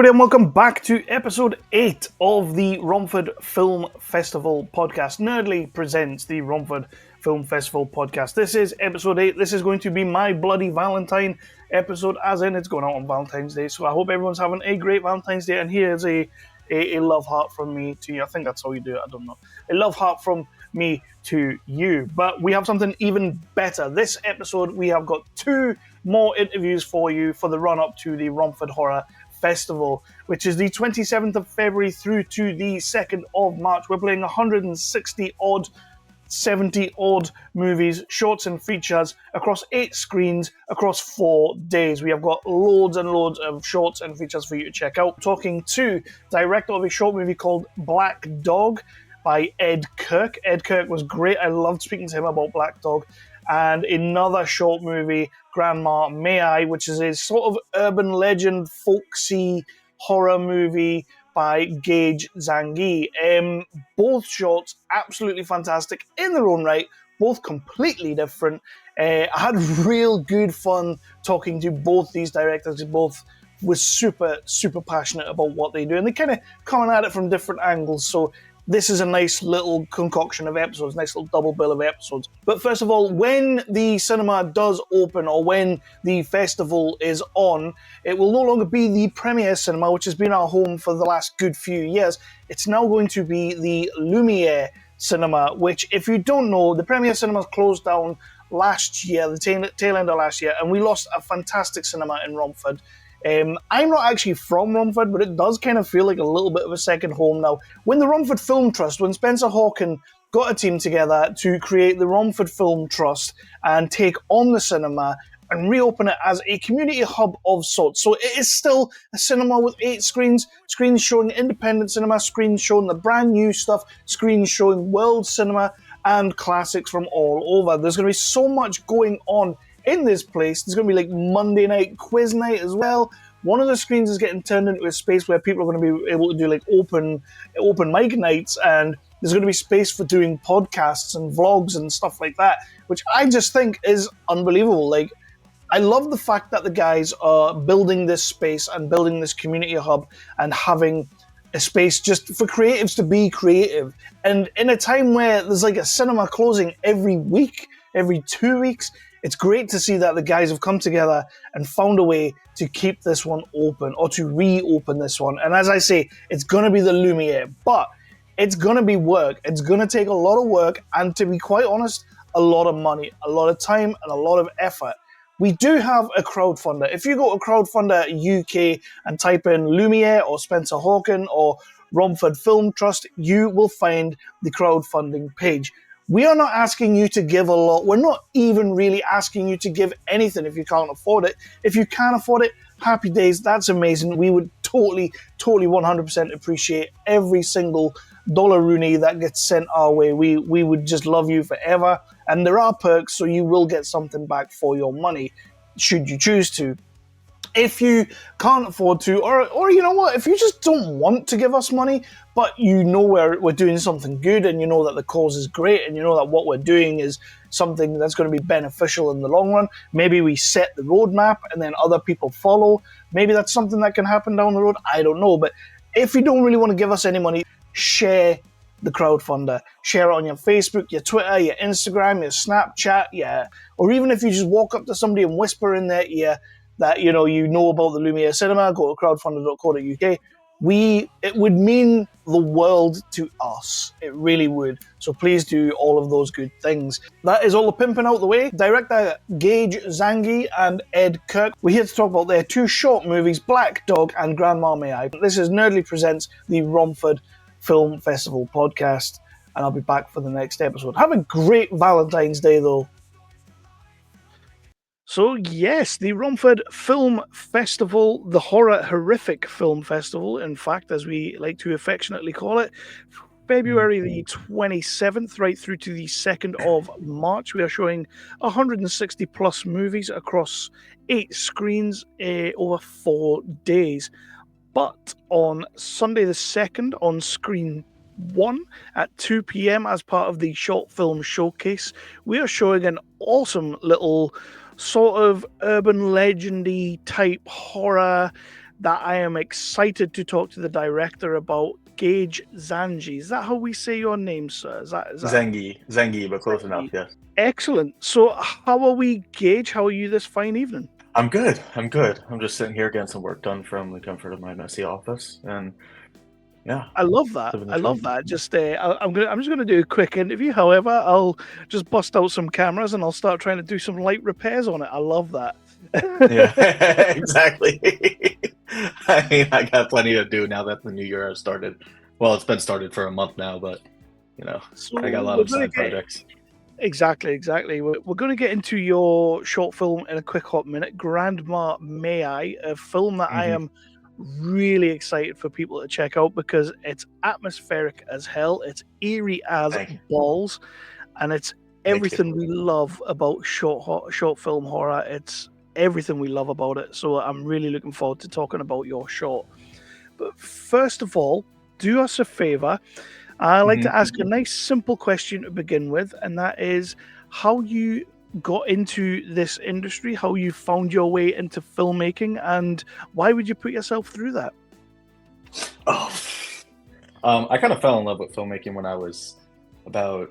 everybody, and welcome back to episode 8 of the Romford Film Festival podcast. Nerdly presents the Romford Film Festival podcast. This is episode 8. This is going to be my Bloody Valentine episode, as in it's going out on Valentine's Day. So I hope everyone's having a great Valentine's Day, and here's a love heart from me to you. I think that's how you do it, I don't know. A love heart from me to you. But we have something even better. This episode, we have got 2 more interviews for you for the run-up to the Romford Horror Festival, which is the 27th of February through to the 2nd of March. We're playing 160-odd, 70-odd movies, shorts and features across 8 screens across 4 days. We have got loads and loads of shorts and features for you to check out. Talking to director of a short movie called Black Dog by Ed Kirk. Ed Kirk was great. I loved speaking to him about Black Dog. And another short movie, Grandma May I, which is a sort of urban legend, folksy horror movie by Gage Zanghi. Both shorts, absolutely fantastic in their own right, both completely different. I had real good fun talking to both these directors. Both were super, super passionate about what they do, and they kind of coming at it from different angles, so this is a nice little concoction of episodes, nice little double bill of episodes. But first of all, when the cinema does open, or when the festival is on, it will no longer be the Premiere Cinema, which has been our home for the last good few years. It's now going to be the Lumiere Cinema, which, if you don't know, the Premiere Cinema closed down last year, the tail end of last year, and we lost a fantastic cinema in Romford. I'm not actually from Romford, but it does kind of feel like a little bit of a second home now. When the Romford Film Trust, when Spencer Hawken got a team together to create the Romford Film Trust and take on the cinema and reopen it as a community hub of sorts. So it is still a cinema with 8 screens, screens showing independent cinema, screens showing the brand new stuff, screens showing world cinema and classics from all over. There's going to be so much going on in this place. There's going to be like Monday night quiz night as well. One of the screens is getting turned into a space where people are going to be able to do like open mic nights, and there's going to be space for doing podcasts and vlogs and stuff like that, which I just think is unbelievable. Like, I love the fact that the guys are building this space and building this community hub and having a space just for creatives to be creative. And in a time where there's like a cinema closing every week, every 2 weeks, it's great to see that the guys have come together and found a way to keep this one open, or to reopen this one. And as I say, it's going to be the Lumiere, but it's going to be work. It's going to take a lot of work, and to be quite honest, a lot of money, a lot of time, and a lot of effort. We do have a crowdfunder. If you go to Crowdfunder UK and type in Lumiere or Spencer Hawken or Romford Film Trust, you will find the crowdfunding page. We are not asking you to give a lot. We're not even really asking you to give anything if you can't afford it. If you can afford it, happy days, that's amazing. We would totally 100% appreciate every single dollar Rooney that gets sent our way. We would just love you forever. And there are perks, so you will get something back for your money, should you choose to. If you can't afford to, or you know what, if you just don't want to give us money, but you know we're doing something good, and you know that the cause is great, and you know that what we're doing is something that's going to be beneficial in the long run, maybe we set the roadmap and then other people follow. Maybe that's something that can happen down the road. I don't know. But if you don't really want to give us any money, share the crowdfunder. Share it on your Facebook, your Twitter, your Instagram, your Snapchat, or even if you just walk up to somebody and whisper in their ear that you know about the Lumiere Cinema, go to crowdfunder.co.uk. It would mean the world to us. It really would. So please do all of those good things. That is all the pimping out the way. Director Gage Zanghi and Ed Kirk. We're here to talk about their 2 short movies, Black Dog and Grandma May I. This is Nerdly Presents the Romford Film Festival podcast, and I'll be back for the next episode. Have a great Valentine's Day, though. So yes, the Romford Film Festival, the horrific film festival, in fact, as we like to affectionately call it, February the 27th right through to the 2nd of March. We are showing 160 plus movies across 8 screens over 4 days. But on Sunday the 2nd, on screen 1 at 2 p.m. as part of the short film showcase, we are showing an awesome little sort of urban legendy type horror that I am excited to talk to the director about, Gage Zanghi. Is that how we say your name, sir? Is that Zanghi, but close enough, Zanghi? yes. Excellent. So, how are we, Gage? How are you this fine evening? I'm good. I'm just sitting here getting some work done from the comfort of my messy office, and yeah, I love that. living the I love dream. that. Just, I'm just gonna do a quick interview. However, I'll just bust out some cameras and I'll start trying to do some light repairs on it. I love that. Yeah, exactly. I mean, I got plenty to do now that the new year has started. Well, it's been started for a month now, but So I got a lot we're of gonna side get projects. exactly. We're gonna get into your short film in a quick hot minute. Grandma May I, a film that I Hmm. am really excited for people to check out because it's atmospheric as hell. It's eerie as Thank you. balls, and it's Thank you. everything we love about short film horror. It's everything we love about it. So I'm really looking forward to talking about your short. But first of all, do us a favor. I like to Hmm. ask a nice simple question to begin with, and that is how you got into this industry, how you found your way into filmmaking, and why would you put yourself through that? Oh, I kind of fell in love with filmmaking when I was about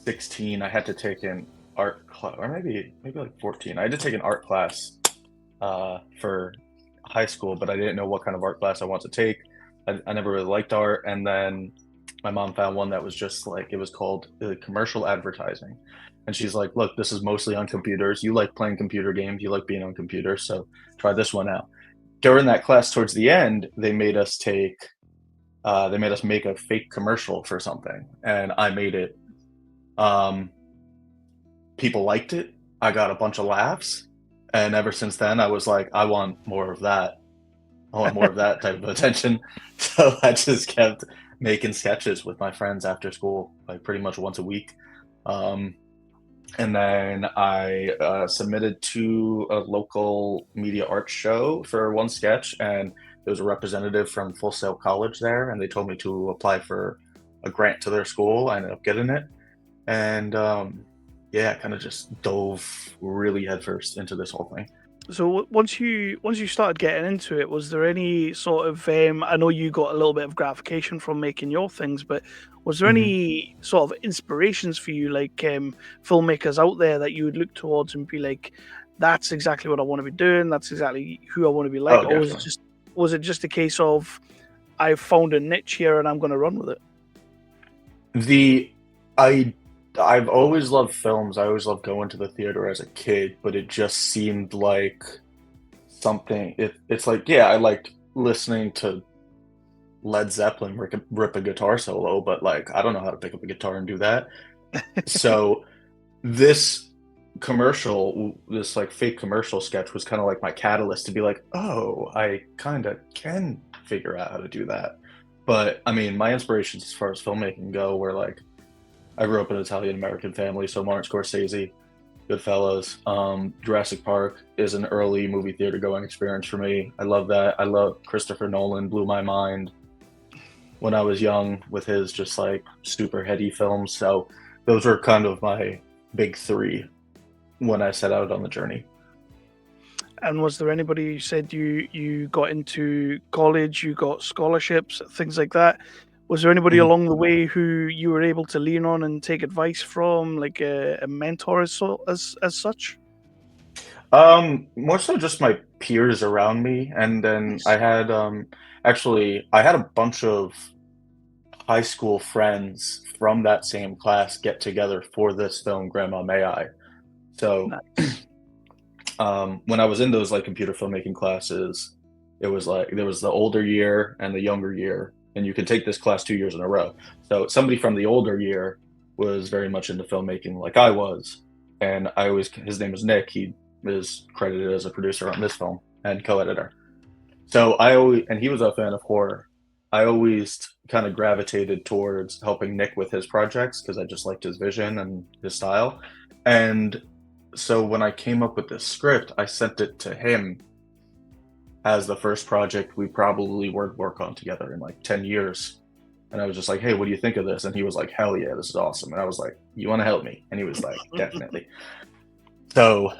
16. I had to take an art class, or maybe like 14. I had to take an art class for high school, but I didn't know what kind of art class I wanted to take. I never really liked art, and then my mom found one that was just like it was called commercial advertising, and she's like, "Look, this is mostly on computers. You like playing computer games. You like being on computers, so try this one out." During that class, towards the end, they made us make a fake commercial for something, and I made it. Um, People liked it. I got a bunch of laughs, and ever since then, I was like, I want more of that. I want more of that type of attention. So I just kept making sketches with my friends after school, like pretty much once a week. Um, and then I submitted to a local media arts show for one sketch, and there was a representative from Full Sail College there, and they told me to apply for a grant to their school. I ended up getting it, and yeah, I kind of just dove really headfirst into this whole thing. So once you started getting into it, was there any sort of I know you got a little bit of gratification from making your things, but was there Mhm. any sort of inspirations for you, like filmmakers out there that you would look towards and be like, that's exactly what I want to be doing, that's exactly who I want to be like, Oh, or definitely. was it just a case of I found a niche here and I'm going to run with it? The I I've always loved films. I always loved going to the theater as a kid, but it just seemed like something. It's like, yeah, I liked listening to Led Zeppelin rip a guitar solo, but like I don't know how to pick up a guitar and do that. So this this like fake commercial sketch was kind of like my catalyst to be like, oh, I kind of can figure out how to do that. But I mean, my inspirations as far as filmmaking go were like I grew up in an Italian American family, so Martin Scorsese, Goodfellas, Jurassic Park is an early movie theater going experience for me. I love that. I love Christopher Nolan, blew my mind when I was young with his just like super heady films. So those were kind of my big three when I set out on the journey. And was there anybody you said you got into college, you got scholarships, things like that? Was there anybody Mhm. along the way who you were able to lean on and take advice from, like a mentor as such? More so just my peers around me, and then I Nice. had actually I had a bunch of high school friends from that same class get together for this film, Grandma May I. So Nice. when I was in those like computer filmmaking classes, it was like there was the older year and the younger year, and you could take this class 2 years in a row. So somebody from the older year was very much into filmmaking, like I was, and I always his name was Nick. He is credited as a producer on this film and co-editor. So I always and he was a fan of horror. I always kind of gravitated towards helping Nick with his projects because I just liked his vision and his style. And so when I came up with this script, I sent it to him as the first project we probably would work on together in like 10 years. And I was just like, hey, what do you think of this? And he was like, hell yeah, this is awesome. And I was like, you want to help me? And he was like, definitely. So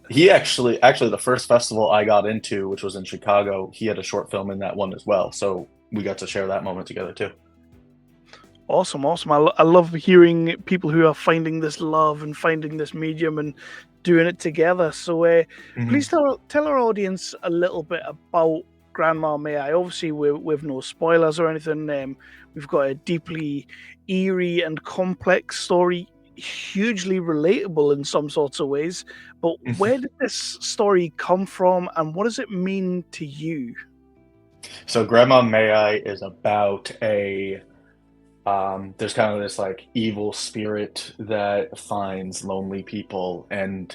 He actually the first festival I got into, which was in Chicago, he had a short film in that one as well. So we got to share that moment together too. Awesome, awesome. I love hearing people who are finding this love and finding this medium and doing it together. So Mhm. please tell our audience a little bit about Grandma May I. Obviously, with no spoilers or anything. We've got a deeply eerie and complex story, hugely relatable in some sorts of ways. But where did this story come from, and what does it mean to you? So Grandma May I is about there's kind of this like evil spirit that finds lonely people and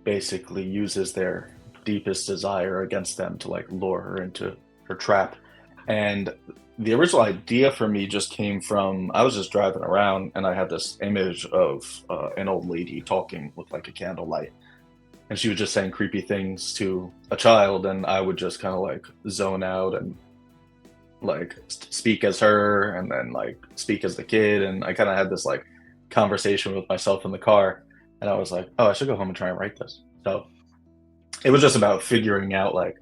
basically uses their deepest desire against them to like lure her into her trap. And the original idea for me just came from I was just driving around and I had this image of an old lady talking with like a candlelight, and she was just saying creepy things to a child, and I would just kind of like zone out and like speak as her and then like speak as the kid, and I kind of had this like conversation with myself in the car, and I was like, oh, I should go home and try and write this. So it was just about figuring out like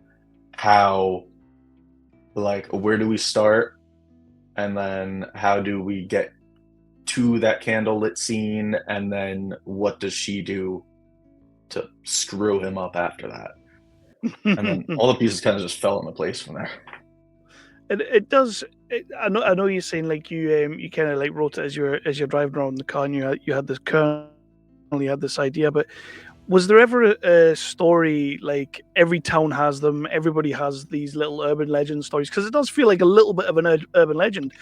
how, like, where do we start, and then how do we get to that candlelit scene, and then what does she do to screw him up after that, and then all the pieces kind of just fell into place from there. It does. I know you're saying like you kind of like wrote it as you're driving around the car and you had this kernel, you had this idea. But was there ever a story like every town has them? Everybody has these little urban legend stories because it does feel like a little bit of an urban legend.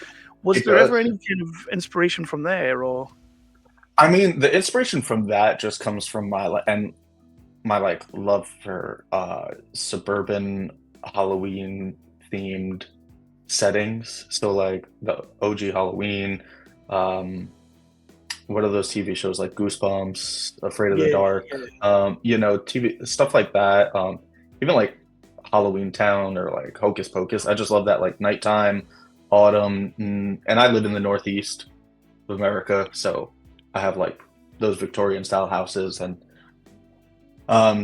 Was It there ever does. any kind of inspiration from there, or? I mean, the inspiration from that just comes from my like love for suburban Halloween themed settings. So like the OG Halloween, um, what are those TV shows like Goosebumps, Afraid of the Yeah, Dark, yeah. TV stuff like that. Even like Halloween Town or like Hocus Pocus. I just love that like nighttime, autumn, and I live in the Northeast of America, so I have like those Victorian style houses and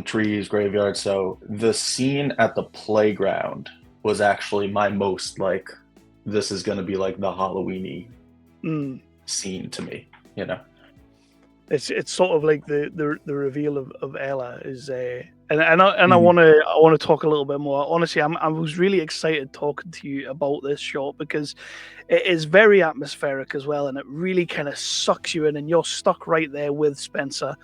trees, graveyards. So the scene at the playground was actually my most like this is gonna be like the Halloweeny Mm. scene to me, you know. It's sort of like the reveal of Ella is and I Mhm. want to talk a little bit more. Honestly, I was really excited talking to you about this short because it is very atmospheric as well, and it really kind of sucks you in, and you're stuck right there with Spencer.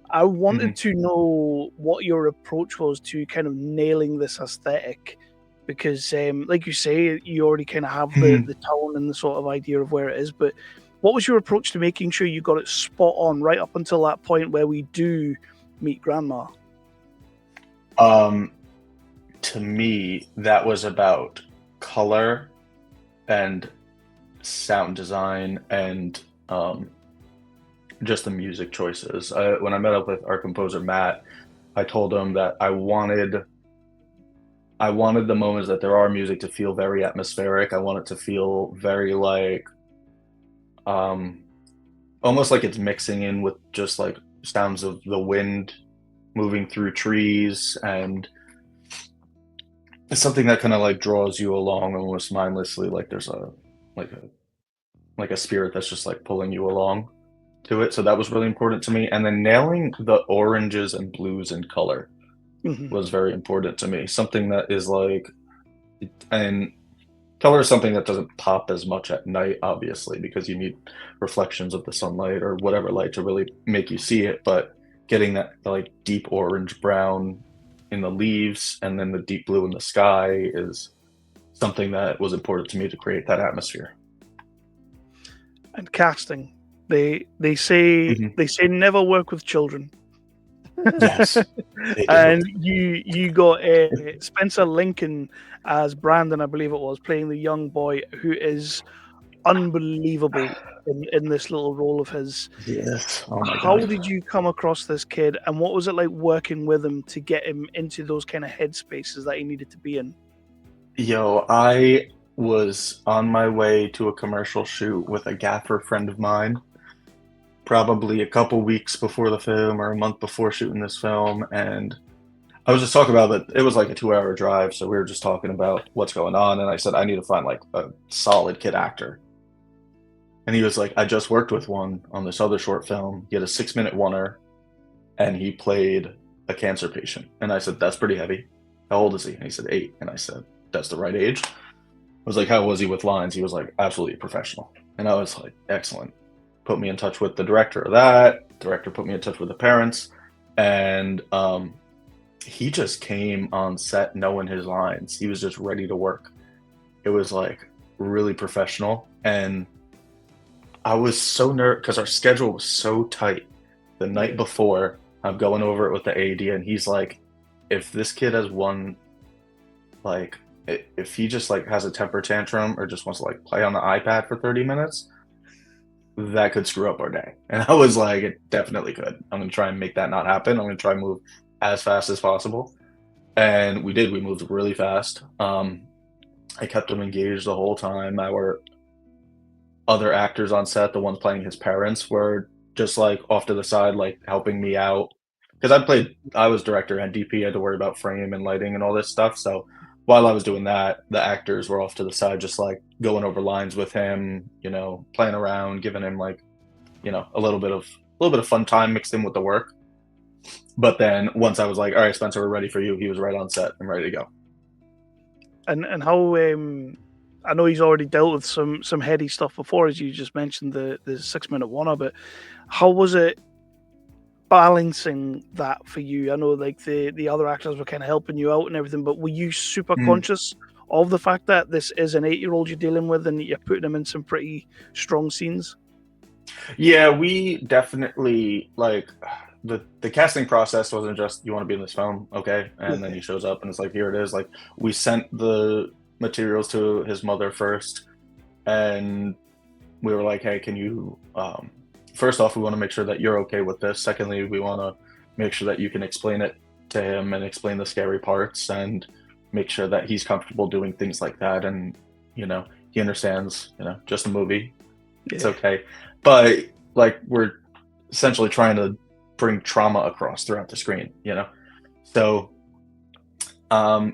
I wanted Mhm. to know what your approach was to kind of nailing this aesthetic because, like you say, you already kind of have Mhm. the tone and the sort of idea of where it is. But what was your approach to making sure you got it spot on right up until that point where we do meet Grandma? Um, to me, that was about color and sound design and just the music choices. When I met up with our composer Matt, I told him that I wanted the moments that there are music to feel very atmospheric. I want it to feel very like um almost like it's mixing in with just like sounds of the wind moving through trees, and it's something that kind of like draws you along almost mindlessly, like there's like a like a spirit that's just like pulling you along to it. So that was really important to me. And then nailing the oranges and blues in color Hmm. was very important to me. Something that is like, and color is something that doesn't pop as much at night, obviously, because you need reflections of the sunlight or whatever light to really make you see it. But getting that like deep orange brown in the leaves and then the deep blue in the sky is something that was important to me to create that atmosphere. And casting, they say Mhm. never work with children. Yes, they do. And you got Spencer Lincoln as Brandon, I believe it was, playing the young boy who is unbelievable in this little role of his. Yes. Oh my How God. did you come across this kid, and what was it like working with him to get him into those kind of headspaces that he needed to be in? Yo, I was on my way to a commercial shoot with a gaffer friend of mine, probably a couple weeks before the film or a month before shooting this film, and I was just talking about that. It was like a 2 hour drive, so we were just talking about what's going on, and I said I need to find like a solid kid actor. And he was like, I just worked with one on this other short film. He had a 6 minute oneer, and he played a cancer patient. And I said, that's pretty heavy. How old is he? And he said 8. And I said, that's the right age. I was like, how was he with lines? He was like, absolutely professional. And I was like, excellent. Put me in touch with the director of that. Director put me in touch with the parents, and he just came on set knowing his lines. He was just ready to work. It was like really professional, and I was so nervous because our schedule was so tight. The night before, I'm going over it with the AD, and he's like, if this kid has one, like, if he just like has a temper tantrum or just wants to like play on the iPad for 30 minutes, that could screw up our day. And I was like, it definitely could. I'm going to try and make that not happen. I'm going to try and move as fast as possible. And we did. We moved really fast. I kept him engaged the whole time. Our other actors on set, the ones playing his parents, were just like off to the side, like helping me out. Because I was director and DP, I had to worry about frame and lighting and all this stuff. So while I was doing that, the actors were off to the side, just like going over lines with him, playing around, giving him like, a little bit of fun time mixed in with the work. But then once I was like, all right, Spencer, we're ready for you, he was right on set and ready to go. And how I know he's already dealt with some heady stuff before, as you just mentioned the 6 minute one, but how was it balancing that for you? I know like the other actors were kind of helping you out and everything, but were you super conscious of the fact that this is an 8-year-old you're dealing with and you're putting him in some pretty strong scenes? Yeah, we definitely like the casting process wasn't just you want to be in this film, okay, and then he shows up and it's like, here it is. Like, we sent the materials to his mother first, and we were like, hey, can you first off, we want to make sure that you're okay with this. Secondly, we want to make sure that you can explain it to him and explain the scary parts and make sure that he's comfortable doing things like that, and he understands, just a movie. It's okay. But like, we're essentially trying to bring trauma across throughout the screen, So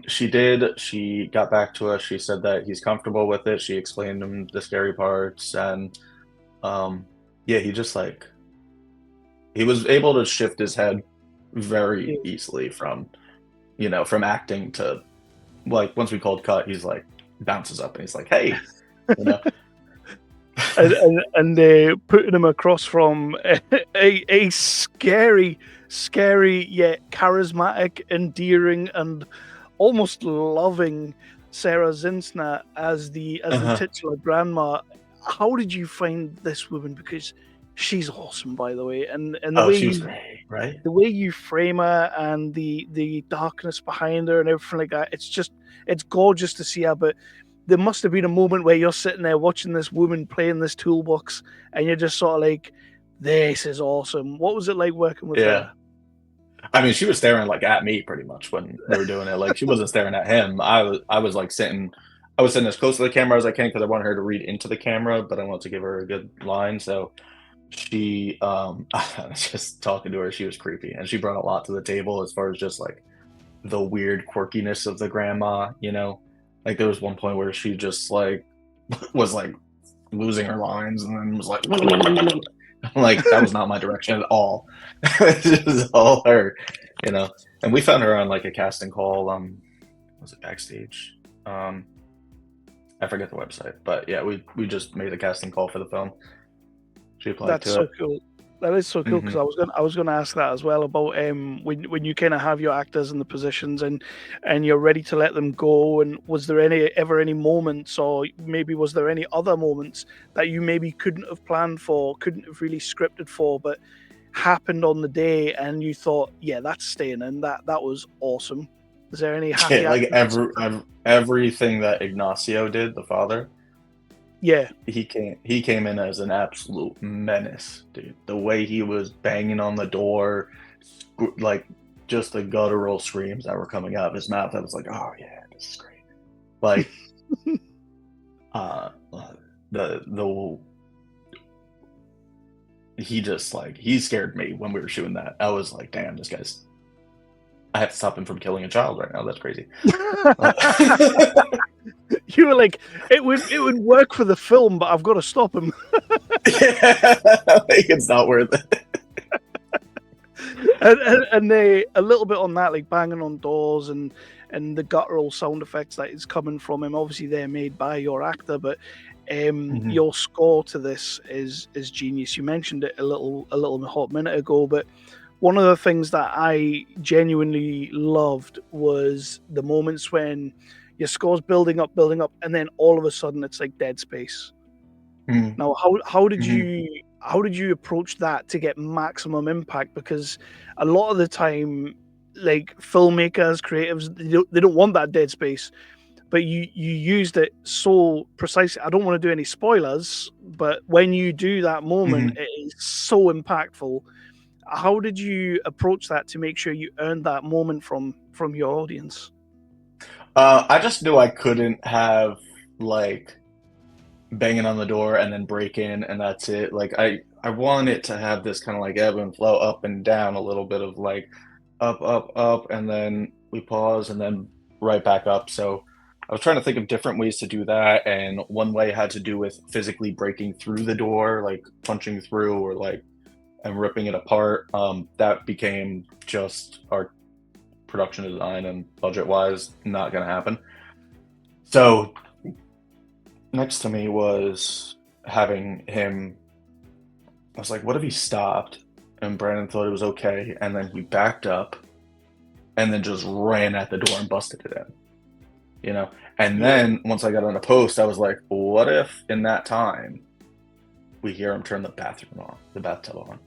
she got back to us. She said that he's comfortable with it. She explained to him the scary parts, and he just like, he was able to shift his head very easily from acting to, like, once we called cut, he's like bounces up and he's like, hey, and putting him across from a scary yet charismatic, endearing, and almost loving Sarah Zinsna as the titular grandma. How did you find this woman? Because she's awesome, by the way, and the way she's great, right? The way you frame her and the darkness behind her and everything like that, it's gorgeous to see her. But there must have been a moment where you're sitting there watching this woman playing this toolbox, and you're just sort of like, this is awesome. What was it like working with her? I mean, she was staring like at me pretty much when we were doing it. Like, she wasn't staring at him. I was like sitting as close to the camera as I can because I wanted her to read into the camera, but I wanted to give her a good line. So she, just talking to her, she was creepy, and she brought a lot to the table as far as just like the weird quirkiness of the grandma. Like, there was one point where she just like was like losing her lines and then was like like, that was not my direction at all. It was all her, and we found her on like a casting call. Was it Backstage? I forget the website, but yeah, we just made a casting call for the film. She applied. That's so cool. That is so cool, because I was gonna ask that as well about when you kind of have your actors in the positions and you're ready to let them go. And was there ever any moments, or maybe was there any other moments that you maybe couldn't have planned for, couldn't have really scripted for, but happened on the day and you thought, yeah, that's staying in, that was awesome? Is there any happy like everything that Ignacio did, the father? Yeah, he came in as an absolute menace, dude. The way he was banging on the door, like, just the guttural screams that were coming out of his mouth, I was like, oh yeah, this is great. Like, he just like he scared me when we were shooting that. I was like, damn, this guy's. I have to stop him from killing a child right now. That's crazy. You were like, it would work for the film, but I've got to stop him. It's not worth it. And they a little bit on that, like banging on doors and the guttural sound effects that is coming from him. Obviously, they're made by your actor, but your score to this is genius. You mentioned it a little hot minute ago, but one of the things that I genuinely loved was the moments when your score's building up, and then all of a sudden it's like dead space. Now, how did you approach that to get maximum impact? Because a lot of the time, like filmmakers, creatives, they don't want that dead space, but you used it so precisely. I don't want to do any spoilers, but when you do that moment, it is so impactful. How did you approach that to make sure you earned that moment from your audience? I just knew I couldn't have like banging on the door and then break in and that's it. Like I want it to have this kind of like ebb and flow, up and down, a little bit of like up, and then we pause and then right back up. So I was trying to think of different ways to do that, and one way had to do with physically breaking through the door, like punching through or like and ripping it apart. That became just our production design and budget wise not going to happen. So next to me was having him. I was like, what if he stopped? And Brandon thought it was okay, and then he backed up and then just ran at the door and busted it in. You know? And then once I got on a post, I was like, what if in that time we hear him turn the bathtub on?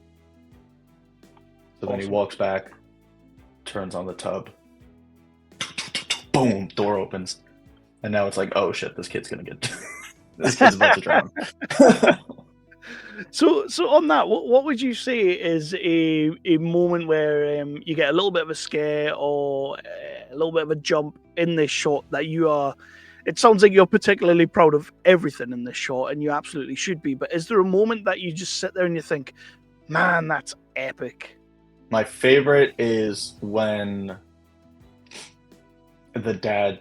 So then he walks back, turns on the tub, boom, door opens. And now it's like, oh shit, this kid's gonna get this kid's about to drown. So on that, what would you say is a moment where you get a little bit of a scare or a little bit of a jump in this shot that you are? It sounds like you're particularly proud of everything in this shot, and you absolutely should be. But is there a moment that you just sit there and you think, man, that's epic? My favorite is when the dad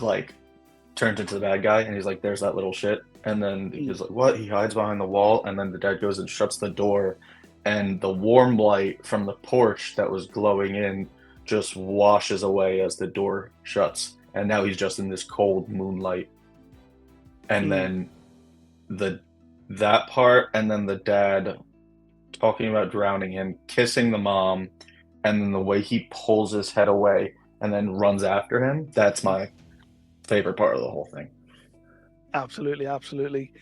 like turns into the bad guy and he's like, there's that little shit. And then he's like, what? He hides behind the wall, and then the dad goes and shuts the door, and the warm light from the porch that was glowing in just washes away as the door shuts. And now he's just in this cold moonlight. And then that part, and then the dad talking about drowning him, kissing the mom, and then the way he pulls his head away and then runs after him, that's my favorite part of the whole thing. Absolutely.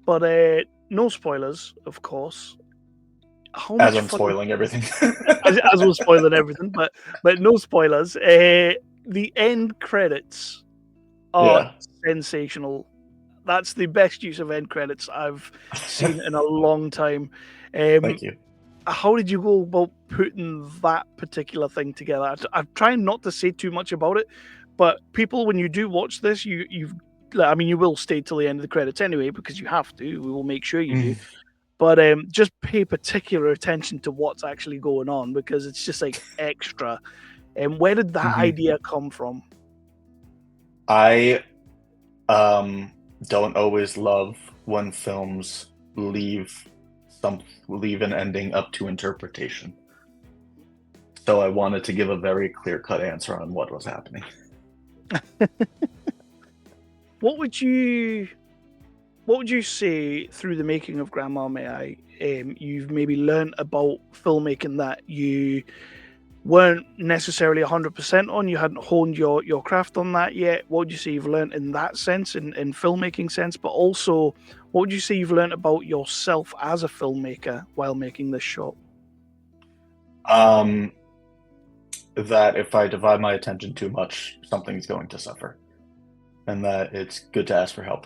But no spoilers, of course. As I'm spoiling everything. as we're spoiling everything, but no spoilers. The end credits are sensational. That's the best use of end credits I've seen in a long time. Thank you. How did you go about putting that particular thing together? I'm trying not to say too much about it, but people, when you do watch this, you will stay till the end of the credits anyway, because you have to. We will make sure you do. But just pay particular attention to what's actually going on, because it's just like extra. And where did that idea come from? I don't always love when films leave an ending up to interpretation. So I wanted to give a very clear-cut answer on what was happening. What would you say through the making of Grandma May I, you've maybe learned about filmmaking that you weren't necessarily 100% on? You hadn't honed your craft on that yet. What would you say you've learned in that sense, in filmmaking sense? But also, what would you say you've learned about yourself as a filmmaker while making this shot? That if I divide my attention too much, something's going to suffer. And that it's good to ask for help.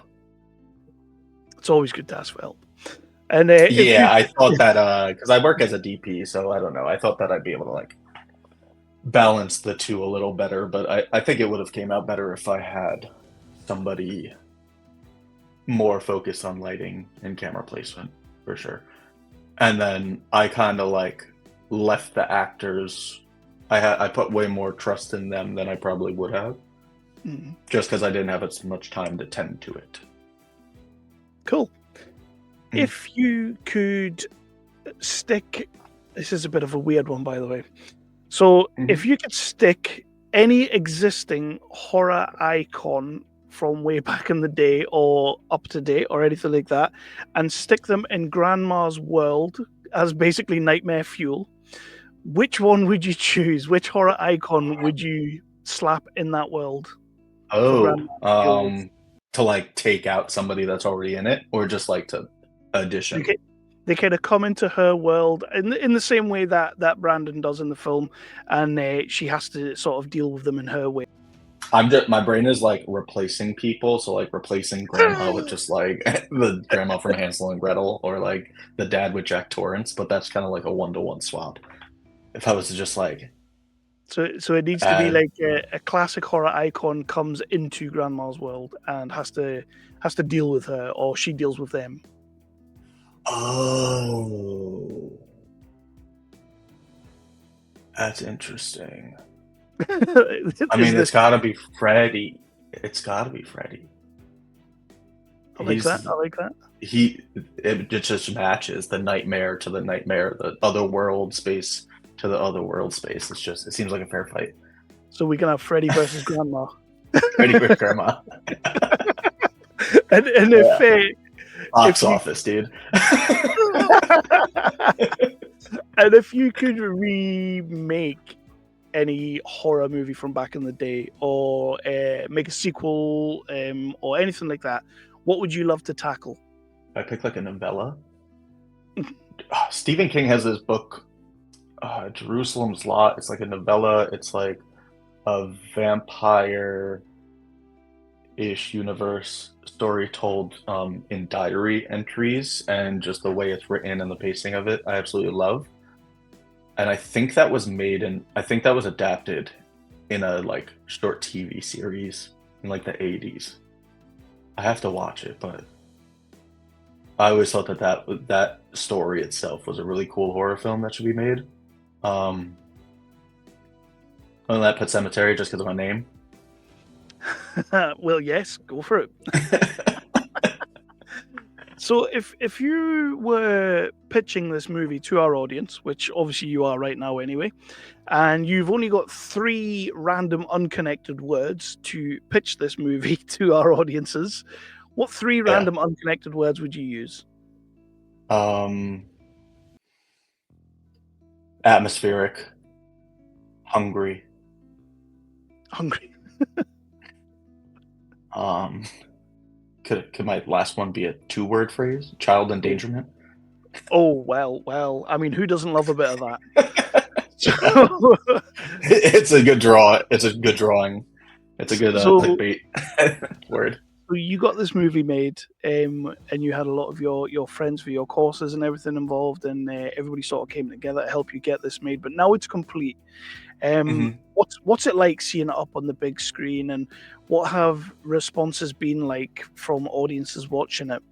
It's always good to ask for help. And I thought that because I work as a DP, so I don't know. I thought that I'd be able to like balance the two a little better, but I think it would have came out better if I had somebody more focused on lighting and camera placement, for sure. And then I kind of like left the actors. I put way more trust in them than I probably would have, just because I didn't have as much time to tend to it. Cool. If you could stick, this is a bit of a weird one, by the way. So, if you could stick any existing horror icon from way back in the day or up to date or anything like that, and stick them in Grandma's world as basically nightmare fuel, which one would you choose? Which horror icon would you slap in that world? To like take out somebody that's already in it, or just like to addition? They kind of come into her world in the same way that Brandon does in the film, and she has to sort of deal with them in her way. My brain is like replacing people, so like replacing Grandma with just like the grandma from Hansel and Gretel, or like the dad with Jack Torrance, but that's kind of like a 1-to-1 swap. If I was to just like, so it needs to be like a classic horror icon comes into Grandma's world and has to deal with her, or she deals with them. Oh, that's interesting. I mean, it's got to be Freddy. It's got to be Freddy. I like that. It just matches the nightmare to the nightmare, the other world space to the other world space. It seems like a fair fight. So we can have Freddy versus Grandma. Freddy versus Grandma. and if box office, dude. And if you could remake any horror movie from back in the day, or make a sequel, or anything like that, what would you love to tackle? I pick like a novella. Stephen King has this book, Jerusalem's Lot. It's like a novella. It's like a vampire-ish universe story told in diary entries, and just the way it's written and the pacing of it, I absolutely love. And I think that was adapted in a like short TV series in like the 80s. I have to watch it, but I always thought that story itself was a really cool horror film that should be made. On that Pet Cemetery just because of my name. Well, yes, go for it. So if you were pitching this movie to our audience, which obviously you are right now anyway, and you've only got 3 random unconnected words to pitch this movie to our audiences, what 3 random unconnected words would you use? Atmospheric. Hungry. Could my last one be a 2-word phrase? Child endangerment? Oh, well. I mean, who doesn't love a bit of that? It's a good draw. It's a good drawing. It's a good clickbait word. So you got this movie made, and you had a lot of your friends for your courses and everything involved, and everybody sort of came together to help you get this made. But now it's complete. What's it like seeing it up on the big screen, and what have responses been like from audiences watching it?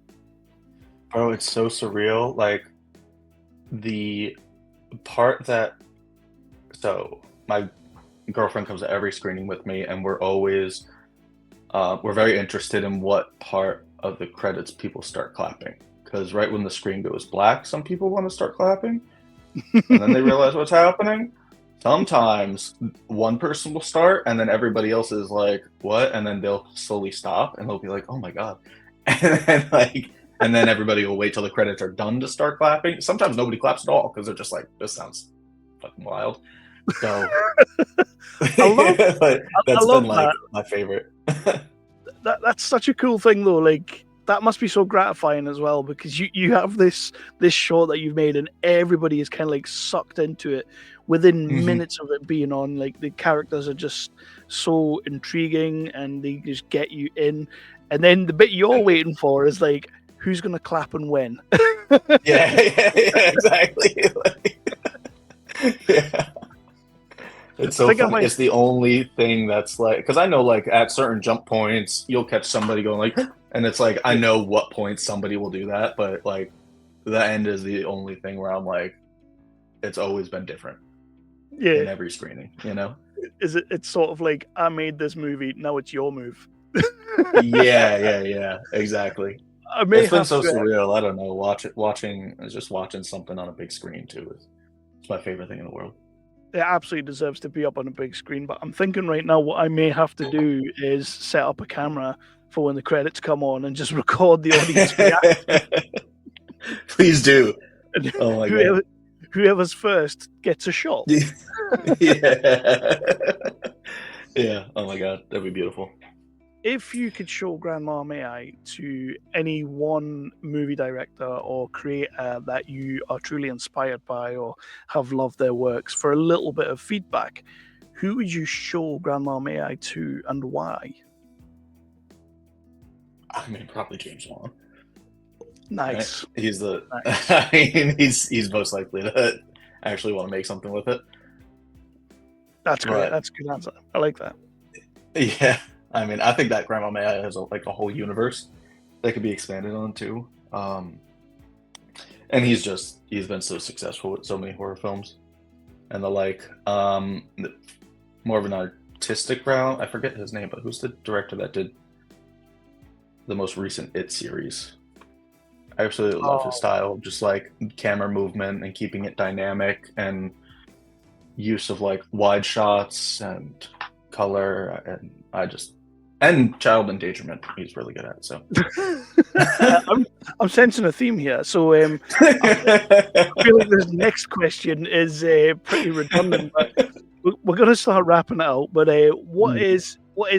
Oh, it's so surreal. Like the part that, so my girlfriend comes to every screening with me, and we're always we're very interested in what part of the credits people start clapping, because right when the screen goes black, some people want to start clapping, and then they realize what's happening. Sometimes one person will start, and then everybody else is like, "What?" And then they'll slowly stop, and they'll be like, "Oh my god!" And then everybody will wait till the credits are done to start clapping. Sometimes nobody claps at all because they're just like, "This sounds fucking wild." So, but that's been like my favorite. That's such a cool thing, though. Like, that must be so gratifying as well, because you have this short that you've made, and everybody is kind of like sucked into it within minutes of it being on. Like, the characters are just so intriguing, and they just get you in. And then the bit you're waiting for is like, who's gonna clap and when? yeah, exactly. Yeah. It's so funny. It's the only thing that's like, because I know like at certain jump points you'll catch somebody going like, and it's like I know what points somebody will do that, but like the end is the only thing where I'm like, it's always been different Yeah. in every screening, you know? It's sort of like, I made this movie, now it's your move. Yeah, exactly. I may It's been have so to. surreal. I don't know. Watching something on a big screen too is it's my favorite thing in the world. It absolutely deserves to be up on a big screen, but I'm thinking right now what I may have to do is set up a camera for when the credits come on and just record the audience reaction. Please do. And Oh my god. whoever's first gets a shot. Yeah. Yeah. Oh my god, that'd be beautiful. If you could show Grandma May I to any one movie director or creator that you are truly inspired by or have loved their works for a little bit of feedback, who would you show Grandma May I to and why? I mean, probably James Wan. Nice. Right? He's the. Nice. I mean, he's most likely to actually want to make something with it. That's great. But That's a good answer. I like that. yeah, I mean, I think that Grandma May I has a whole universe that could be expanded on too. And he's been so successful with so many horror films and the like. More of an artistic route. I forget his name, but who's the director that did the most recent It series? I absolutely love his style, just like camera movement and keeping it dynamic and use of like wide shots and color, and child endangerment. He's really good at it. So I'm sensing a theme here. So I feel like this next question is pretty redundant, but we're going to start wrapping it out. But what is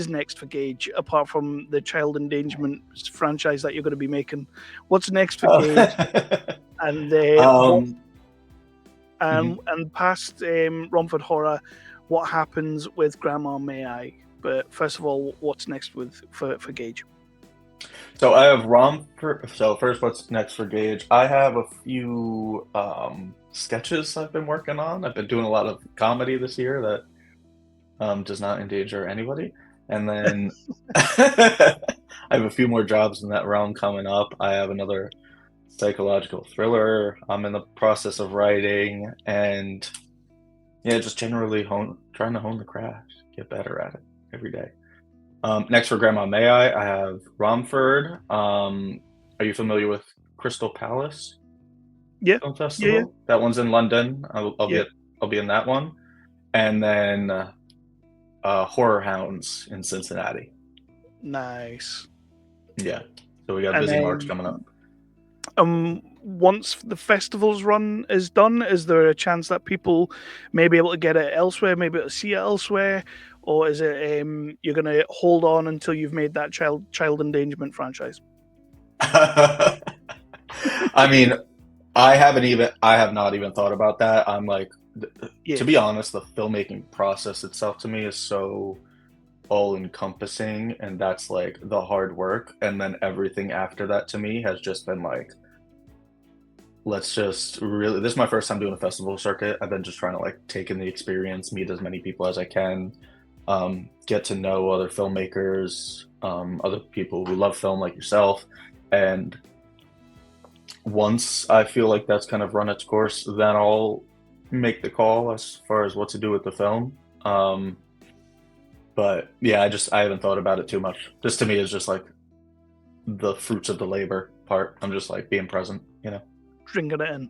next for Gage apart from the child endangerment franchise that you're going to be making? What's next for Gage? And and past Romford Horror, what happens with Grandma May I? But first of all, what's next for Gage? So I have Romford. So first, what's next for Gage? I have a few sketches I've been working on. I've been doing a lot of comedy this year that does not endanger anybody. And then I have a few more jobs in that realm coming up. I have another psychological thriller I'm in the process of writing, and yeah, just generally trying to hone the craft, get better at it every day. Next for Grandma May I have Romford. Are you familiar with Crystal Palace? Yeah. Film Festival? Yeah. That one's in London. I'll be in that one. And then Horror Hounds in Cincinnati. Nice. Yeah. So we got a busy March coming up. Once the festival's run is done, is there a chance that people may be able to get it elsewhere, maybe to see it elsewhere, or is it you're going to hold on until you've made that child endangerment franchise? I mean, I have not even thought about that. I'm like, to be honest, the filmmaking process itself to me is so all-encompassing, and that's like the hard work, and then everything after that to me has just been like, let's just really, this is my first time doing a festival circuit. I've been just trying to like take in the experience, meet as many people as I can, get to know other filmmakers, other people who love film like yourself, and once I feel like that's kind of run its course, then I'll make the call as far as what to do with the film. But yeah, I haven't thought about it too much. This to me is just like the fruits of the labor part. I'm just like being present, you know. Drinking it in.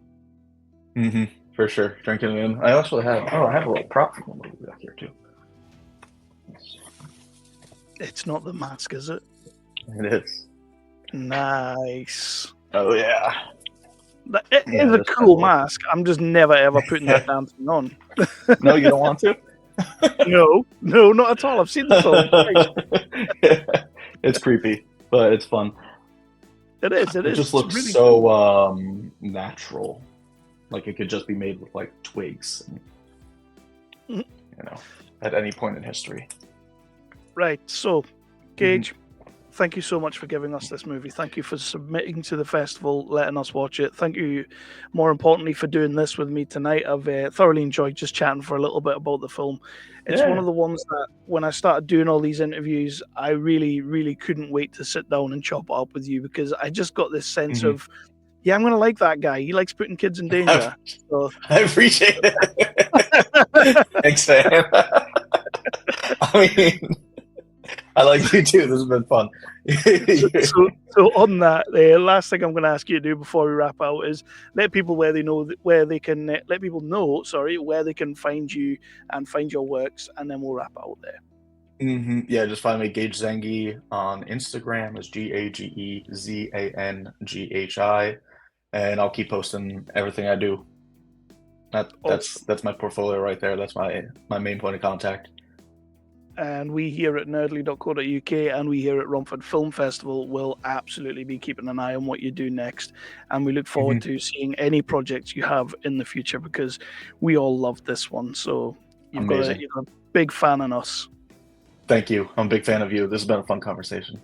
Mm-hmm. For sure, drinking it in. I also have I have a little prop from the movie back here too. It's not The Mask, is it? It is. Nice. Oh yeah. It is a cool mask. I'm just never ever putting that damn thing on. No, you don't want to? No, not at all. I've seen the film. It's creepy, but it's fun. It is. It just looks really so cool. Natural. Like it could just be made with like twigs, and, you know, at any point in history. Right. So, Gage, thank you so much for giving us this movie. Thank you for submitting to the festival, letting us watch it. Thank you, more importantly, for doing this with me tonight. I've thoroughly enjoyed just chatting for a little bit about the film. It's one of the ones that when I started doing all these interviews, I really, really couldn't wait to sit down and chop it up with you, because I just got this sense of Yeah, I'm going to like that guy. He likes putting kids in danger. So. I appreciate it. Thanks, man. I mean, I like you too. This has been fun. So on that, the last thing I'm going to ask you to do before we wrap out is let people where they know where they can let people know. Sorry, where they can find you and find your works, and then we'll wrap out there. Yeah, just find me Gage Zanghi on Instagram. It's GageZanghi, and I'll keep posting everything I do. That's my portfolio right there. That's my main point of contact. And we here at nerdly.co.uk and we here at Romford Film Festival will absolutely be keeping an eye on what you do next. And we look forward to seeing any projects you have in the future, because we all loved this one. So you've got a big fan in us. Thank you. I'm a big fan of you. This has been a fun conversation.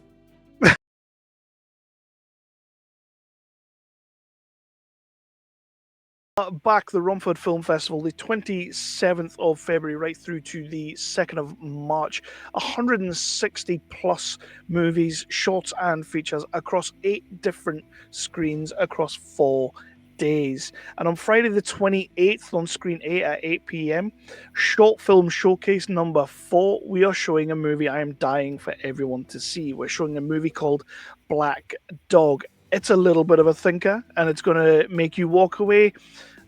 Back the Romford Film Festival, the 27th of February right through to the 2nd of March. 160 plus movies, shorts and features across 8 different screens across 4 days. And on Friday the 28th on Screen 8 at 8 p.m, Short Film Showcase number 4, we are showing a movie I am dying for everyone to see. We're showing a movie called Black Dog. It's a little bit of a thinker, and it's going to make you walk away,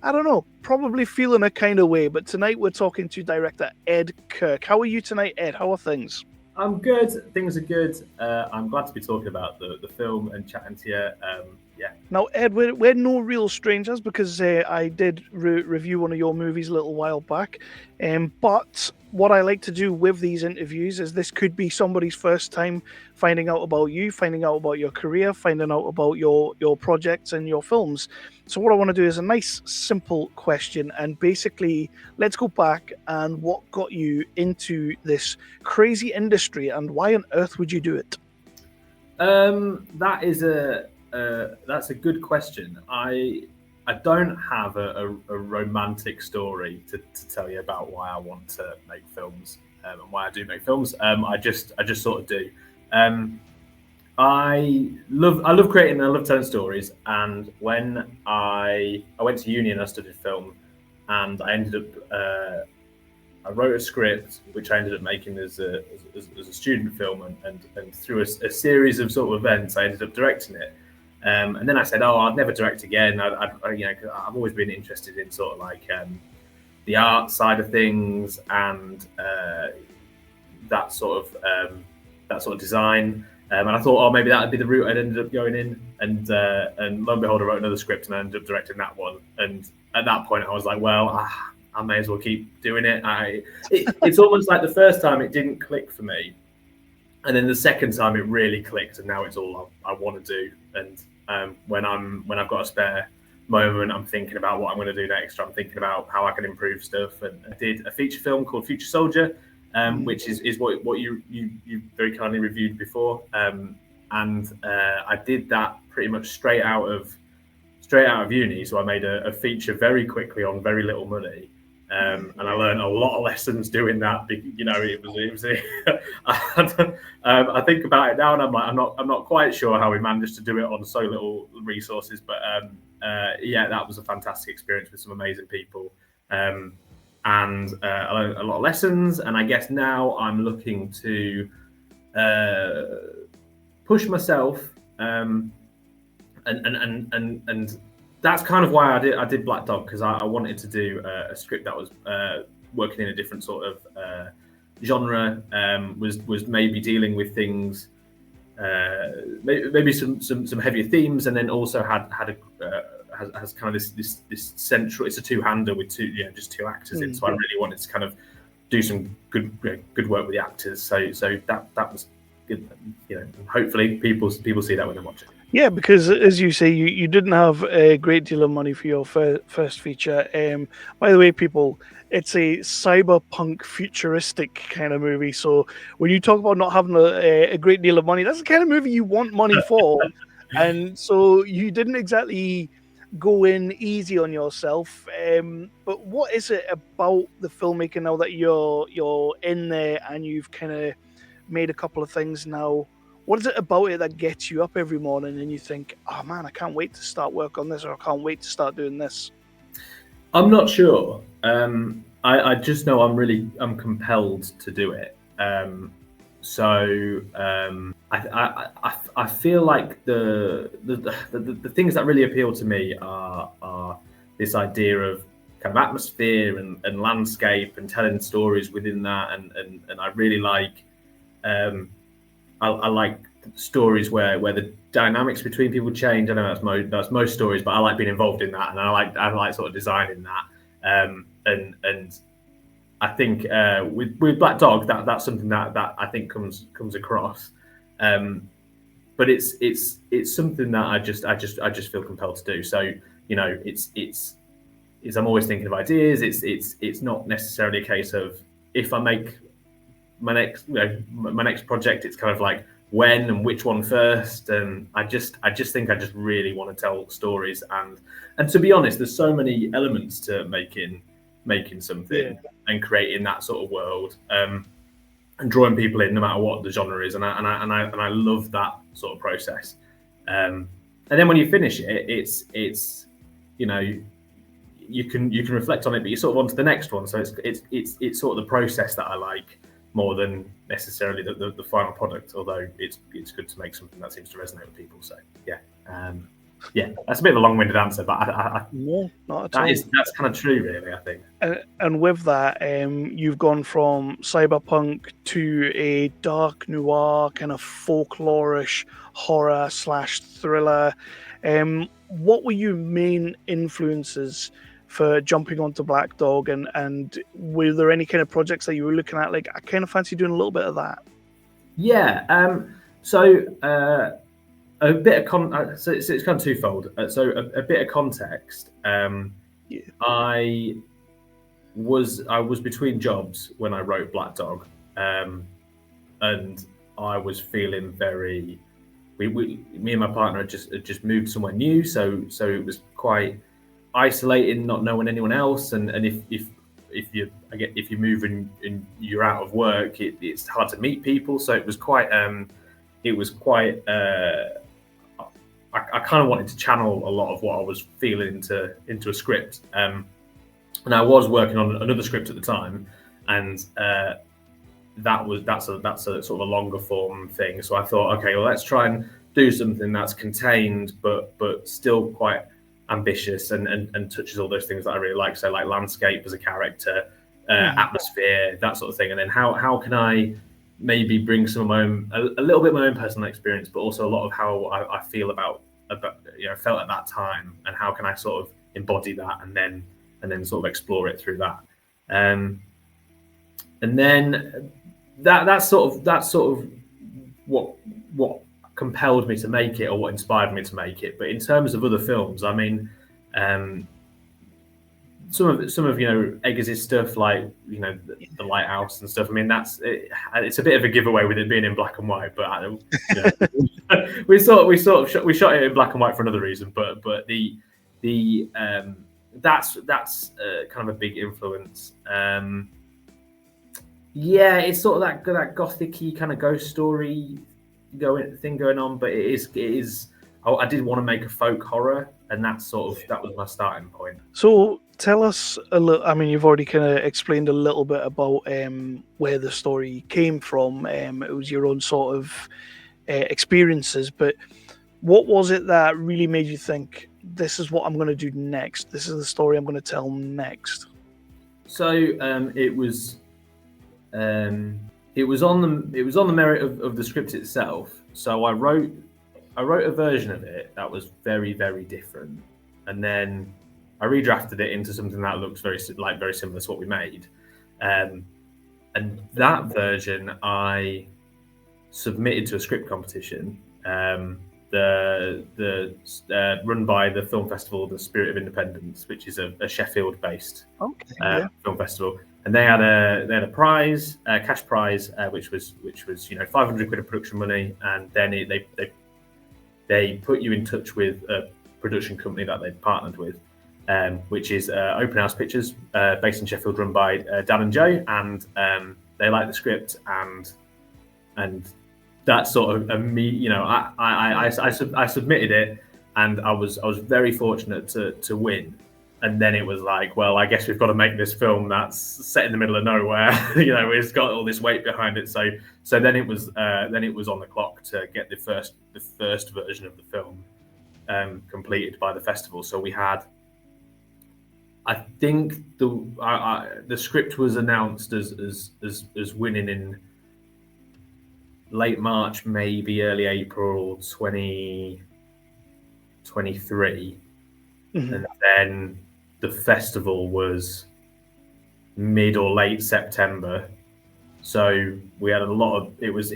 I don't know, probably feeling a kind of way. But tonight we're talking to director Ed Kirk. How are you tonight, Ed? How are things? I'm good. Things are good. I'm glad to be talking about the film and chatting to you. Yeah. Now, Ed, we're no real strangers, because I did review one of your movies a little while back. But what I like to do with these interviews is this could be somebody's first time finding out about you, finding out about your career, finding out about your projects and your films. So what I want to do is a nice, simple question. And basically, let's go back and what got you into this crazy industry and why on earth would you do it? That's a good question. I don't have a romantic story to tell you about why I want to make films and why I do make films. I just sort of do. I love creating and I love telling stories. And when I went to uni and I studied film, and I ended up I wrote a script which I ended up making as a student film, and through a series of sort of events, I ended up directing it. And then I said, "Oh, I'd never direct again." I've always been interested in sort of like the art side of things and that sort of design. And I thought, oh, maybe that would be the route I'd ended up going in. And lo and behold, I wrote another script and I ended up directing that one. And at that point, I was like, well, I may as well keep doing it. It's almost like the first time it didn't click for me, and then the second time it really clicked, and now it's all I want to do. And when I've got a spare moment, I'm thinking about what I'm going to do next. I'm thinking about how I can improve stuff. And I did a feature film called Future Soldier, which is what you very kindly reviewed before. And I did that pretty much straight out of uni. So I made a feature very quickly on very little money. And I learned a lot of lessons doing that. You know, it was I think about it now, and I'm like, I'm not quite sure how we managed to do it on so little resources, but yeah, that was a fantastic experience with some amazing people, and I learned a lot of lessons. And I guess now I'm looking to push myself, and that's kind of why I did Black Dog, because I wanted to do a script that was working in a different sort of genre, was maybe dealing with things, maybe some heavier themes, and then also has kind of this central. It's a two-hander with just two actors in. So I really wanted to kind of do some good work with the actors. So that was good. You know, hopefully people see that when they watch it. Yeah, because as you say, you didn't have a great deal of money for your first feature. By the way, people, it's a cyberpunk futuristic kind of movie. So when you talk about not having a great deal of money, that's the kind of movie you want money for. And so you didn't exactly go in easy on yourself. But what is it about the filmmaking now that you're in there and you've kind of made a couple of things now? what is it about it that gets you up every morning and you think, oh man, I can't wait to start work on this, or I can't wait to start doing this? I'm not sure. I just know I'm compelled to do it. I feel like the things that really appeal to me are this idea of kind of atmosphere and landscape and telling stories within that, and I really like I like stories where the dynamics between people change. I know that's most stories, but I like being involved in that, and I like sort of designing that. And I think with Black Dog, that's something that I think comes across. But it's something that I just feel compelled to do. So it's I'm always thinking of ideas. It's not necessarily a case of if I make my next project, it's kind of like when and which one first. And I just think I just really want to tell stories, and to be honest, there's so many elements to making something and creating that sort of world, and drawing people in no matter what the genre is, and I love that sort of process. And then when you finish it, it's you can reflect on it, but you're sort of on to the next one. So it's sort of the process that I like more than necessarily the final product, although it's good to make something that seems to resonate with people. So that's a bit of a long-winded answer, but No, not at all. That's kind of true, really, I think. And with that, you've gone from cyberpunk to a dark noir kind of folklorish horror / thriller. What were your main influences for jumping onto Black Dog, and were there any kind of projects that you were looking at? Like, I kind of fancy doing a little bit of that. Yeah. So a bit of so it's kind of twofold. So a bit of context. I was between jobs when I wrote Black Dog, and I was feeling very. Me and my partner had just moved somewhere new, so it was quite isolating, not knowing anyone else, and if you move and you're out of work, it's hard to meet people. So it was quite. I kind of wanted to channel a lot of what I was feeling into a script, and I was working on another script at the time, and that's a sort of a longer form thing. So I thought, okay, well, let's try and do something that's contained but still quite ambitious and touches all those things that I really like. So like landscape as a character, atmosphere, that sort of thing. And then how can I maybe bring some of my own, a little bit of my own personal experience, but also a lot of how I feel about felt at that time, and how can I sort of embody that and then sort of explore it through that. And then that's sort of what compelled me to make it, or what inspired me to make it. But in terms of other films, I mean, some of Eggers' stuff, like the Lighthouse and stuff. I mean, it's a bit of a giveaway with it being in black and white. But we shot it in black and white for another reason. But that's kind of a big influence. It's sort of that gothic-y kind of ghost story going on, but it is. I did want to make a folk horror, and that was my starting point. So tell us a little. I mean, you've already kind of explained a little bit about where the story came from. It was your own sort of experiences, but what was it that really made you think, this is what I'm going to do next? This is the story I'm going to tell next. So it was on the merit of the script itself. So I wrote a version of it that was very, very different, and then I redrafted it into something that looks very similar to what we made. And that version I submitted to a script competition, run by the film festival, the Spirit of Independence, which is a Sheffield-based film festival. And they had a prize, a cash prize, which was 500 quid of production money, and then they put you in touch with a production company that they'd partnered with, which is Open House Pictures, based in Sheffield, run by Dan and Joe, and they liked the script and that sort of I submitted it, and I was very fortunate to win. And then it was like, well, I guess we've got to make this film that's set in the middle of nowhere. It's got all this weight behind it. So then it was on the clock to get the first version of the film completed by the festival. So we had, I think the script was announced as winning in late March, maybe early April 2023, and then the festival was mid or late September. So we had a lot of it was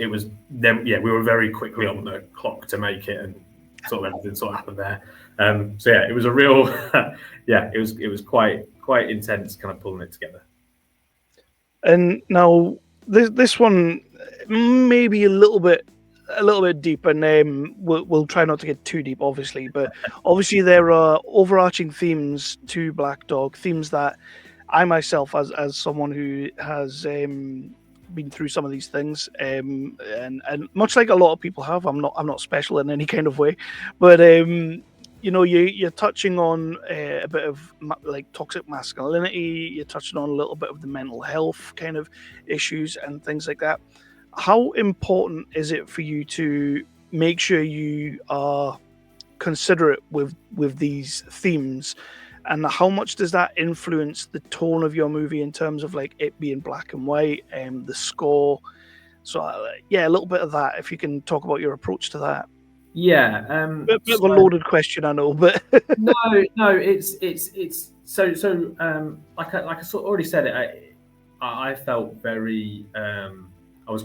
then we were very quickly on the clock to make it, and sort of everything sort of happened there. So yeah, it was a real it was quite intense kind of pulling it together. And now this one maybe a little bit deep, and we'll try not to get too deep, obviously. But obviously there are overarching themes to Black Dog, themes that I myself, as someone who has been through some of these things, and much like a lot of people have, I'm not special in any kind of way, but you're touching on a bit of like toxic masculinity. You're touching on a little bit of the mental health kind of issues and things like that. How important is it for you to make sure you are considerate with these themes, and how much does that influence the tone of your movie in terms of like it being black and white and the score? So a little bit of that, if you can talk about your approach to that. Yeah, bit of a loaded question, I know, but no, it's so like I sort of already said it. I felt very I was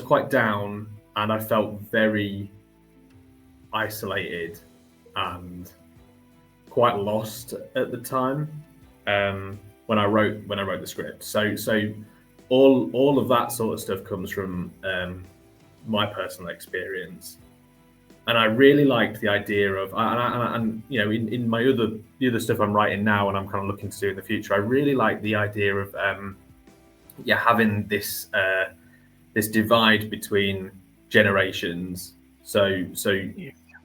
quite down, and I felt very isolated and quite lost at the time when I wrote the script. So all of that sort of stuff comes from my personal experience, and I really liked the idea of and in my the other stuff I'm writing now and I'm kind of looking to do in the future, I really like the idea of having this this divide between generations. So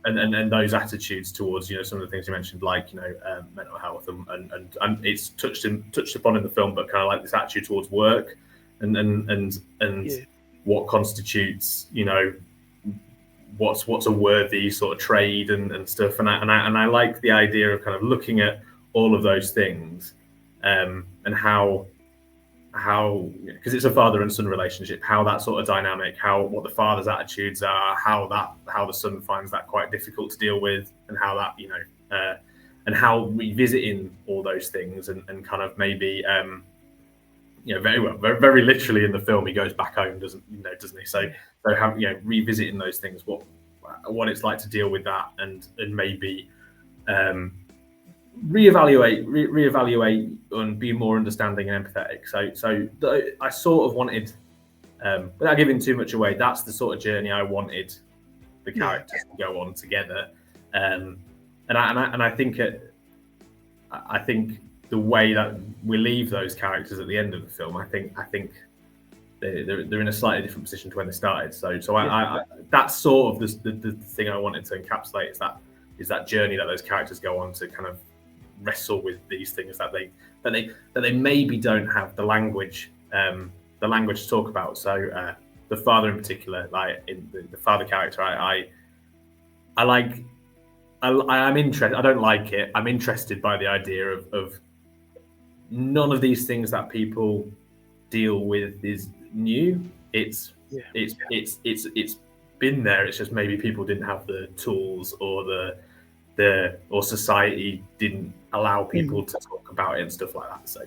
and those attitudes towards some of the things you mentioned, like mental health and it's touched upon in the film, but kind of like this attitude towards work and what constitutes what's a worthy sort of trade and stuff, and I like the idea of kind of looking at all of those things and how because it's a father and son relationship, how that sort of dynamic, what the father's attitudes are, how the son finds that quite difficult to deal with, and how that and how revisiting all those things and kind of maybe very literally in the film he goes back home, doesn't he? So have revisiting those things, what it's like to deal with that, and maybe reevaluate and be more understanding and empathetic. So I sort of wanted, without giving too much away, that's the sort of journey I wanted the characters to go on together. And I think the way that we leave those characters at the end of the film, I think they're in a slightly different position to when they started. So I that's sort of the thing I wanted to encapsulate is that journey that those characters go on to kind of wrestle with these things that they maybe don't have the language to talk about. So the father in particular, like in the father character, I'm interested. I don't like it. I'm interested by the idea of none of these things that people deal with is new. It's been there. It's just maybe people didn't have the tools or or society didn't allow people to talk about it and stuff like that. So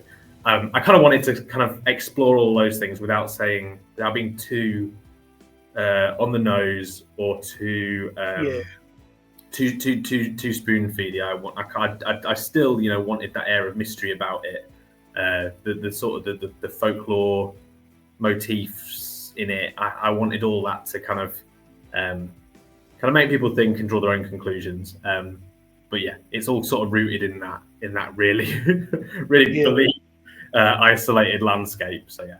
I kind of wanted to kind of explore all those things without being too on the nose or too spoon feedy. I still wanted that air of mystery about it, the sort of the folklore motifs in it. I wanted all that to kind of make people think and draw their own conclusions. But yeah, it's all sort of rooted in that really really bleak, isolated landscape. So yeah.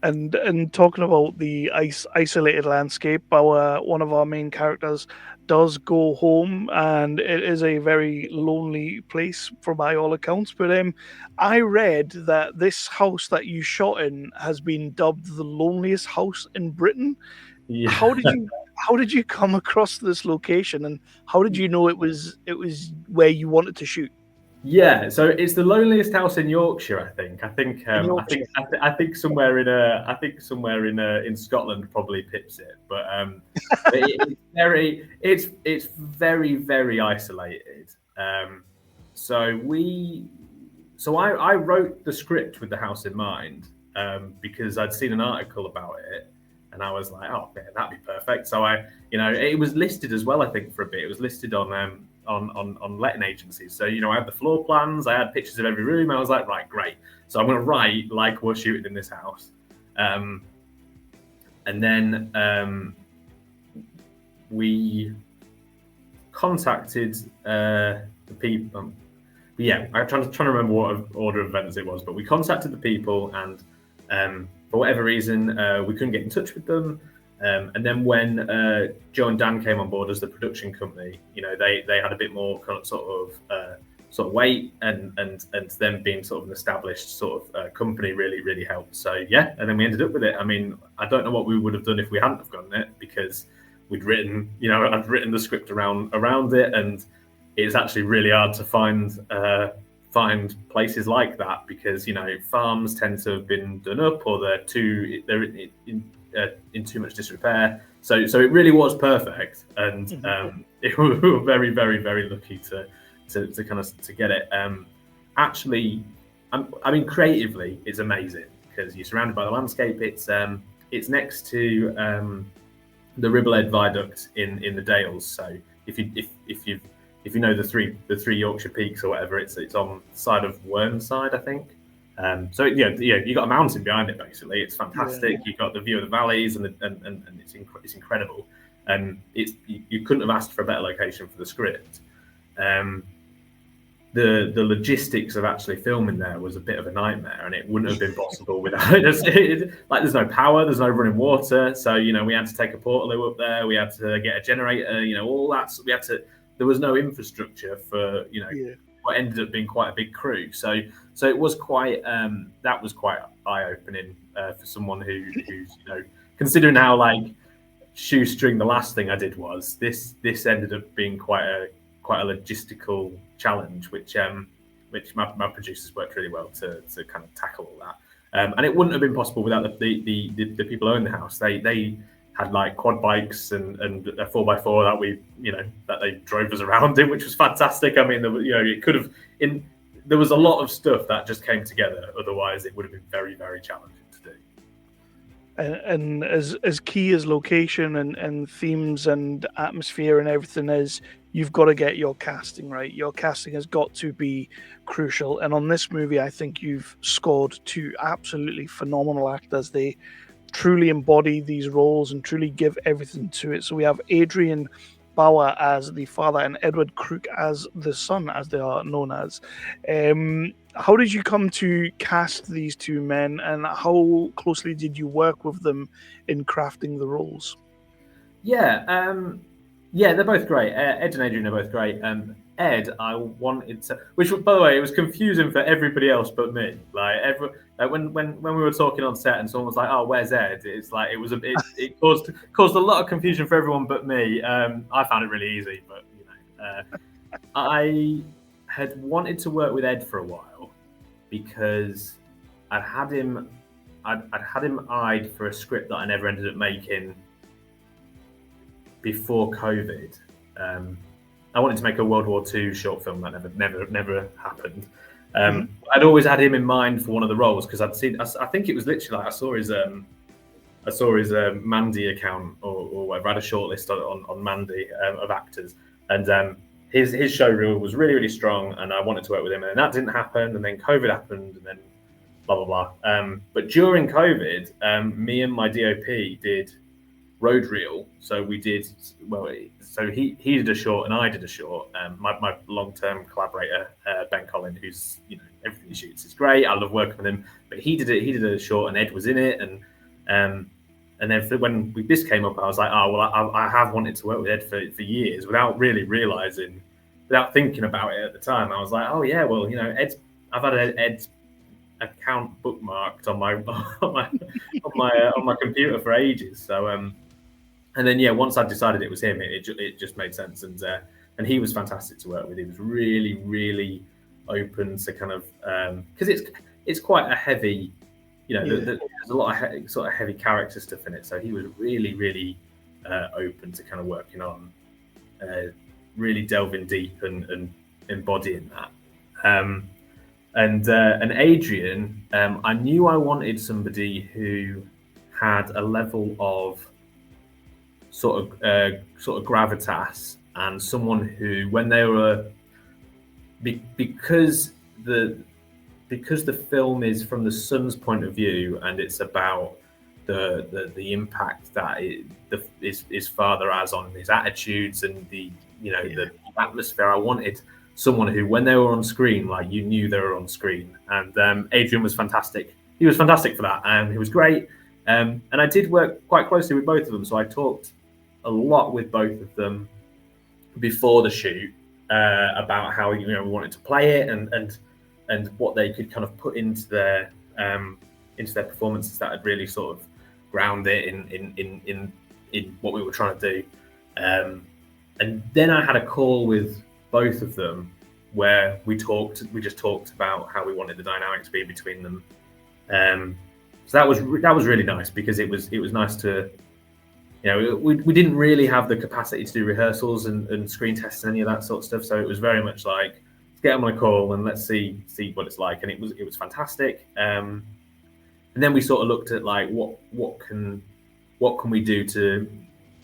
And talking about the isolated landscape, one of our main characters does go home, and it is a very lonely place for by all accounts. But I read that this house that you shot in has been dubbed the loneliest house in Britain. Yeah. How did you come across this location, and how did you know it was where you wanted to shoot Yeah, so it's the loneliest house in Yorkshire. in Yorkshire? I think somewhere in Scotland probably pips it, but it's very very isolated. I wrote the script with the house in mind because I'd seen an article about it, and I was like, oh man, that'd be perfect. So it was listed as well. I think for a bit, it was listed on letting agencies. So I had the floor plans, I had pictures of every room. I was like, right, great. So I'm going to write like we're shooting in this house, and then we contacted the people. I'm trying to remember what order of events it was, but we contacted the people, and for whatever reason, we couldn't get in touch with them. And then when Joe and Dan came on board as the production company, they had a bit more kind of sort of weight, and them being sort of an established sort of company really helped. So yeah, and then we ended up with it. I mean, I don't know what we would have done if we hadn't have gotten it, because I'd written the script around it, and it's actually really hard to find places like that, because farms tend to have been done up, or they're in too much disrepair. So it really was perfect, and we were very very very lucky to get it. Actually, I mean, creatively, it's amazing because you're surrounded by the landscape. It's next to the Ribblehead Viaduct in the Dales. So if you know the three Yorkshire peaks or whatever, it's on the side of Whernside, I think. So you got a mountain behind it. Basically, it's fantastic. Yeah. You've got the view of the valleys, and it's incredible. You couldn't have asked for a better location for the script. The logistics of actually filming there was a bit of a nightmare, and it wouldn't have been possible without it. Like, there's no power, there's no running water, so we had to take a portaloo up there. We had to get a generator. All that. So there was no infrastructure for what ended up being quite a big crew. So it was quite that was quite eye-opening for someone who's considering how like shoestring the last thing I did was. This ended up being quite a logistical challenge, which my producers worked really well to kind of tackle all that. And it wouldn't have been possible without the people who own the house. They had like quad bikes and a 4x4 that they drove us around in, which was fantastic. I mean, it could have there was a lot of stuff that just came together. Otherwise, it would have been very, very challenging to do. And as key as location and themes and atmosphere and everything is, you've got to get your casting right. Your casting has got to be crucial. And on this movie, I think you've scored two absolutely phenomenal actors. They truly embody these roles and truly give everything to it. So we have Adrian Bauer as the father and Edward Crook as the son, as they are known as. How did you come to cast these two men, and how closely did you work with them in crafting the roles? Yeah, they're both great. Ed and Adrian are both great. Ed, I wanted to, which by the way, it was confusing for everybody else but me. Like when we were talking on set and someone was like, "Oh, where's Ed?" It's like it caused a lot of confusion for everyone but me. I found it really easy, but I had wanted to work with Ed for a while because I'd had him eyed for a script that I never ended up making before COVID. I wanted to make a World War II short film that never happened. I'd always had him in mind for one of the roles because I think it was literally like I saw his Mandy account or whatever. I had a shortlist on Mandy of actors, and his show reel was really, really strong, and I wanted to work with him, and that didn't happen, and then COVID happened, and then blah blah blah. But during COVID, me and my DOP did road reel, so we did so he did a short and I did a short. My long-term collaborator Ben Collin, who's everything he shoots is great. I love working with him, but he did a short and Ed was in it, and And then when this came up, I was like, oh, well, I have wanted to work with Ed for years without really realizing, without thinking about it at the time. I was like, oh yeah, well, I've had Ed's account bookmarked on my on my computer for ages. So and then once I decided it was him, it just made sense. And he was fantastic to work with. He was really, really open to kind of because it's quite a heavy. There's a lot of sort of heavy character stuff in it. So he was really, really open to kind of working on, really delving deep and embodying that. And Adrian, I knew I wanted somebody who had a level of sort of gravitas, and someone who, when they were, because the film is from the son's point of view, and it's about the impact that his father has on his attitudes and the atmosphere. I wanted someone who, when they were on screen, like, you knew they were on screen. And Adrian was fantastic. He was fantastic for that, and he was great. And I did work quite closely with both of them, so I talked a lot with both of them before the shoot about how we wanted to play it and what they could kind of put into their performances that would really sort of ground it in what we were trying to do. And then I had a call with both of them where we just talked about how we wanted the dynamics to be between them. So that was really nice, because it was nice to, we didn't really have the capacity to do rehearsals and screen tests and any of that sort of stuff. So it was very much like, let's get them on a call and let's see what it's like. And it was fantastic. And then we sort of looked at, like, what can we do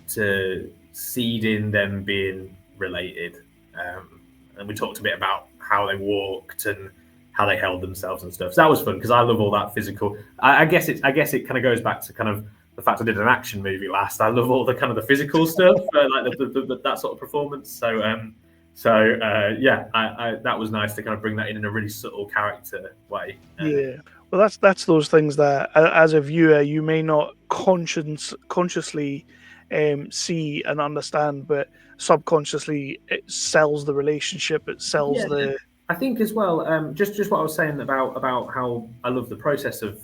to seed in them being related. And we talked a bit about how they walked and how they held themselves and stuff. So that was fun, because I love all that physical. I guess it kind of goes back to kind of the fact I did an action movie last. I love all the kind of the physical stuff, like that sort of performance. So that was nice to kind of bring that in a really subtle character way. Well, that's those things that, as a viewer, you may not consciously see and understand, but subconsciously it sells the relationship. It sells the. I think as well, just what I was saying about how I love the process of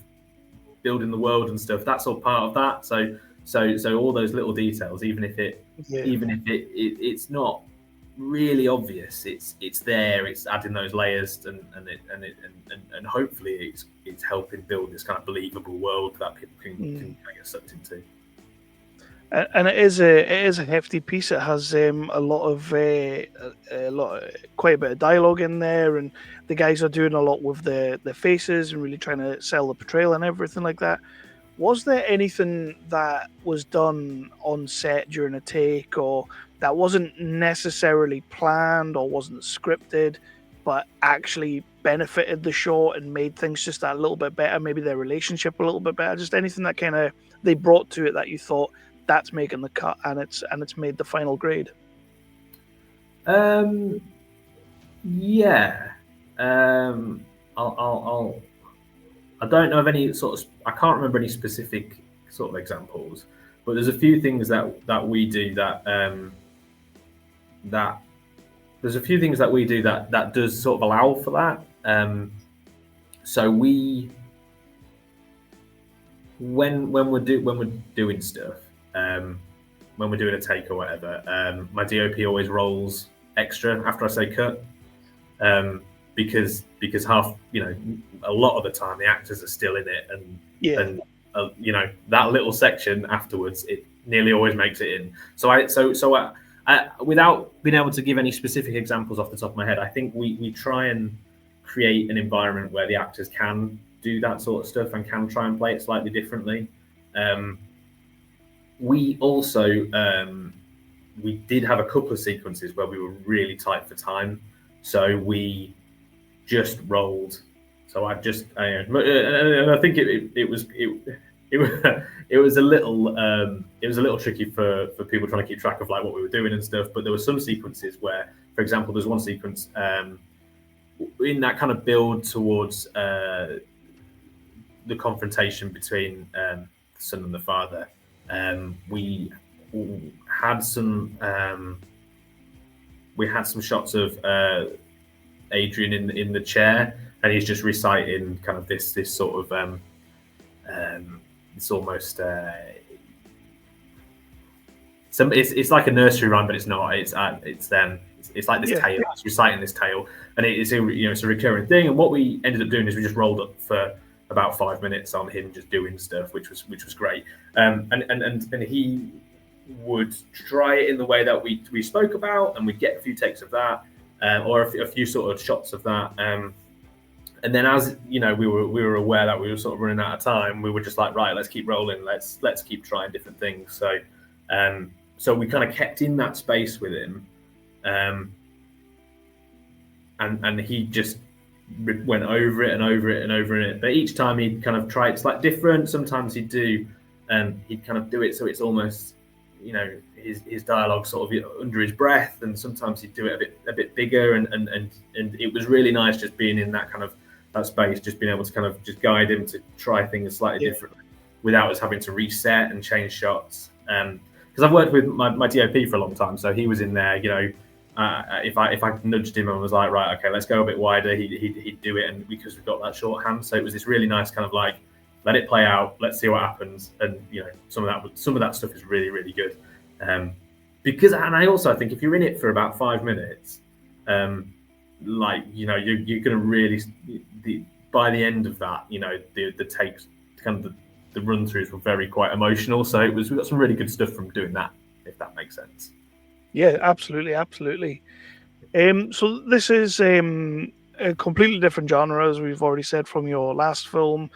building the world and stuff. That's all part of that. So all those little details, even if it's not really obvious, it's there. It's adding those layers, and hopefully it's helping build this kind of believable world that people can kind of get sucked into. And it is a hefty piece. It has quite a bit of dialogue in there, and the guys are doing a lot with the faces and really trying to sell the portrayal and everything like that. Was there anything that was done on set during a take, or that wasn't necessarily planned or wasn't scripted, but actually benefited the short and made things just a little bit better, maybe their relationship a little bit better? Just anything that kind of they brought to it that you thought, that's making the cut and it's made the final grade? I'll I don't know of any sort of, I can't remember any specific sort of examples, but there's a few things that we do that does sort of allow for that. So when we're doing stuff, when we're doing a take or whatever, my DOP always rolls extra after I say cut, because half, a lot of the time the actors are still in it, and that little section afterwards, it nearly always makes it in. So I without being able to give any specific examples off the top of my head, I think we try and create an environment where the actors can do that sort of stuff and can try and play it slightly differently. We also we did have a couple of sequences where we were really tight for time, so we just rolled. So and I think it was a little tricky for people trying to keep track of like what we were doing and stuff. But there were some sequences where, for example, there's one sequence in that kind of build towards the confrontation between son and the father. We had some shots of Adrian in the chair, and he's just reciting kind of this sort of it's almost it's like a nursery rhyme, but it's not. It's like this tale. It's reciting this tale, and it's a recurring thing. And what we ended up doing is we just rolled up for about 5 minutes on him just doing stuff, which was great. And he would try it in the way that we spoke about, and we'd get a few takes of that, or a few sort of shots of that. And then, as you know, we were aware that we were sort of running out of time. We were just like, right, let's keep rolling. Let's keep trying different things. So we kind of kept in that space with him, and he just went over it and over it and over it. But each time he'd kind of try it slightly different. Sometimes he'd kind of do it so it's almost, his dialogue sort of under his breath, and sometimes he'd do it a bit bigger, and it was really nice just being in that kind of that space, just being able to kind of just guide him to try things slightly differently without us having to reset and change shots. Because I've worked with my DOP for a long time, so he was in there. If I nudged him and was like, right, okay, let's go a bit wider, he'd do it, and because we've got that shorthand, so it was this really nice kind of like, let it play out, let's see what happens, and some of that stuff is really, really good. Because, and I also think if you're in it for about 5 minutes, you're going to really, by the end of that, the takes, kind of the run-throughs were quite emotional. So we got some really good stuff from doing that, if that makes sense. Yeah, absolutely. So this is a completely different genre, as we've already said, from your last film.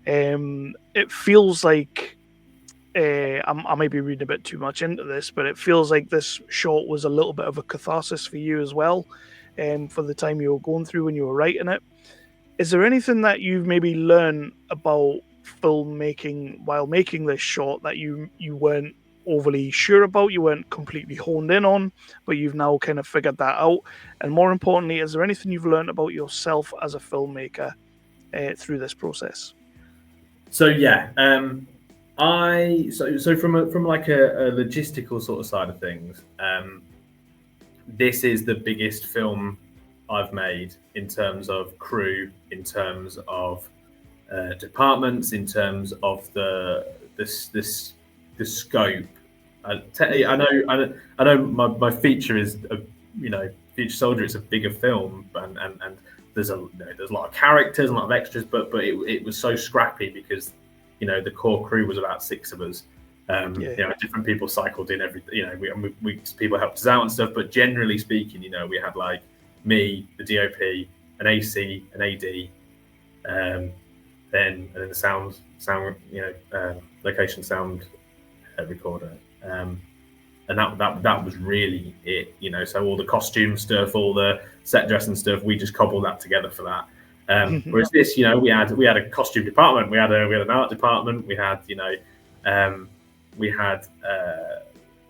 It feels like I may be reading a bit too much into this, but it feels like this short was a little bit of a catharsis for you as well, for the time you were going through when you were writing it. Is there anything that you've maybe learned about filmmaking while making this short that you weren't overly sure about, you weren't completely honed in on, but you've now kind of figured that out? And more importantly, is there anything you've learned about yourself as a filmmaker through this process? So yeah, so from like a logistical sort of side of things, this is the biggest film I've made in terms of crew, in terms of departments, in terms of the scope. I know my feature is Future Soldier. It's a bigger film, and there's a lot of characters, a lot of extras, but it was so scrappy because the core crew was about 6 of us. Different people cycled in every. We people helped us out and stuff, but generally speaking, we had like me, the DOP, an AC, an AD, then the sound, location sound recorder, and that was really it. So all the costume stuff, all the set dressing stuff, we just cobbled that together for that. Whereas this, we had a costume department, we had an art department, we had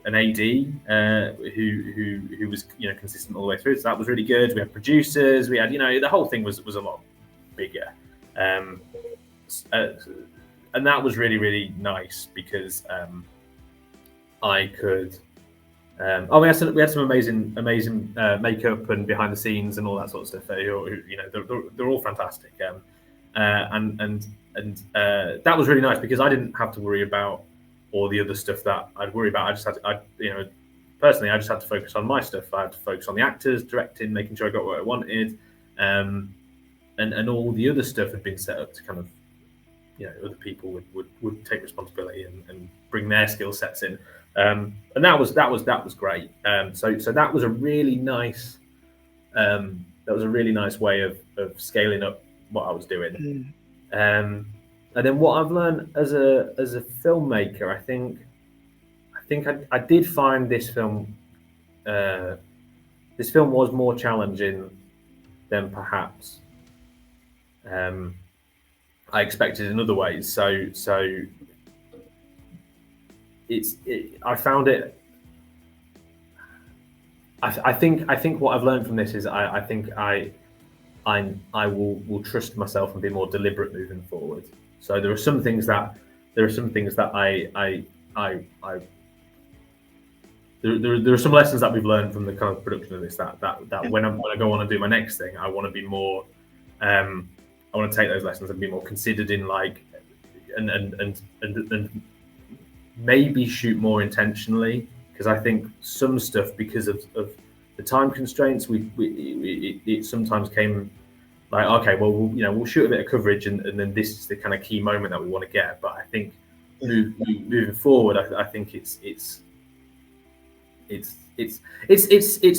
an AD who was consistent all the way through. So that was really good. We had producers. We had the whole thing was a lot bigger, and that was really, really nice because I could. We had some amazing makeup and behind the scenes and all that sort of stuff. They're all fantastic, and that was really nice because I didn't have to worry about all the other stuff that I'd worry about. Personally, I just had to focus on my stuff. I had to focus on the actors, directing, making sure I got what I wanted, and all the other stuff had been set up to kind of, other people would take responsibility and bring their skill sets in, and that was great. So that was a really nice way of scaling up what I was doing. And then what I've learned as a filmmaker, I think I did find this film was more challenging than perhaps I expected in other ways. So I found it. I think what I've learned from this is I think I will trust myself and be more deliberate moving forward. So there are some things that there are some things that I there are some lessons that we've learned from the kind of production of this that when I go on and do my next thing, I want to be more, I want to take those lessons and be more considered in like, and maybe shoot more intentionally, because I think some stuff, because of the time constraints, it sometimes came like, okay, well, we'll shoot a bit of coverage, and then this is the kind of key moment that we want to get. But I think moving forward, I think it's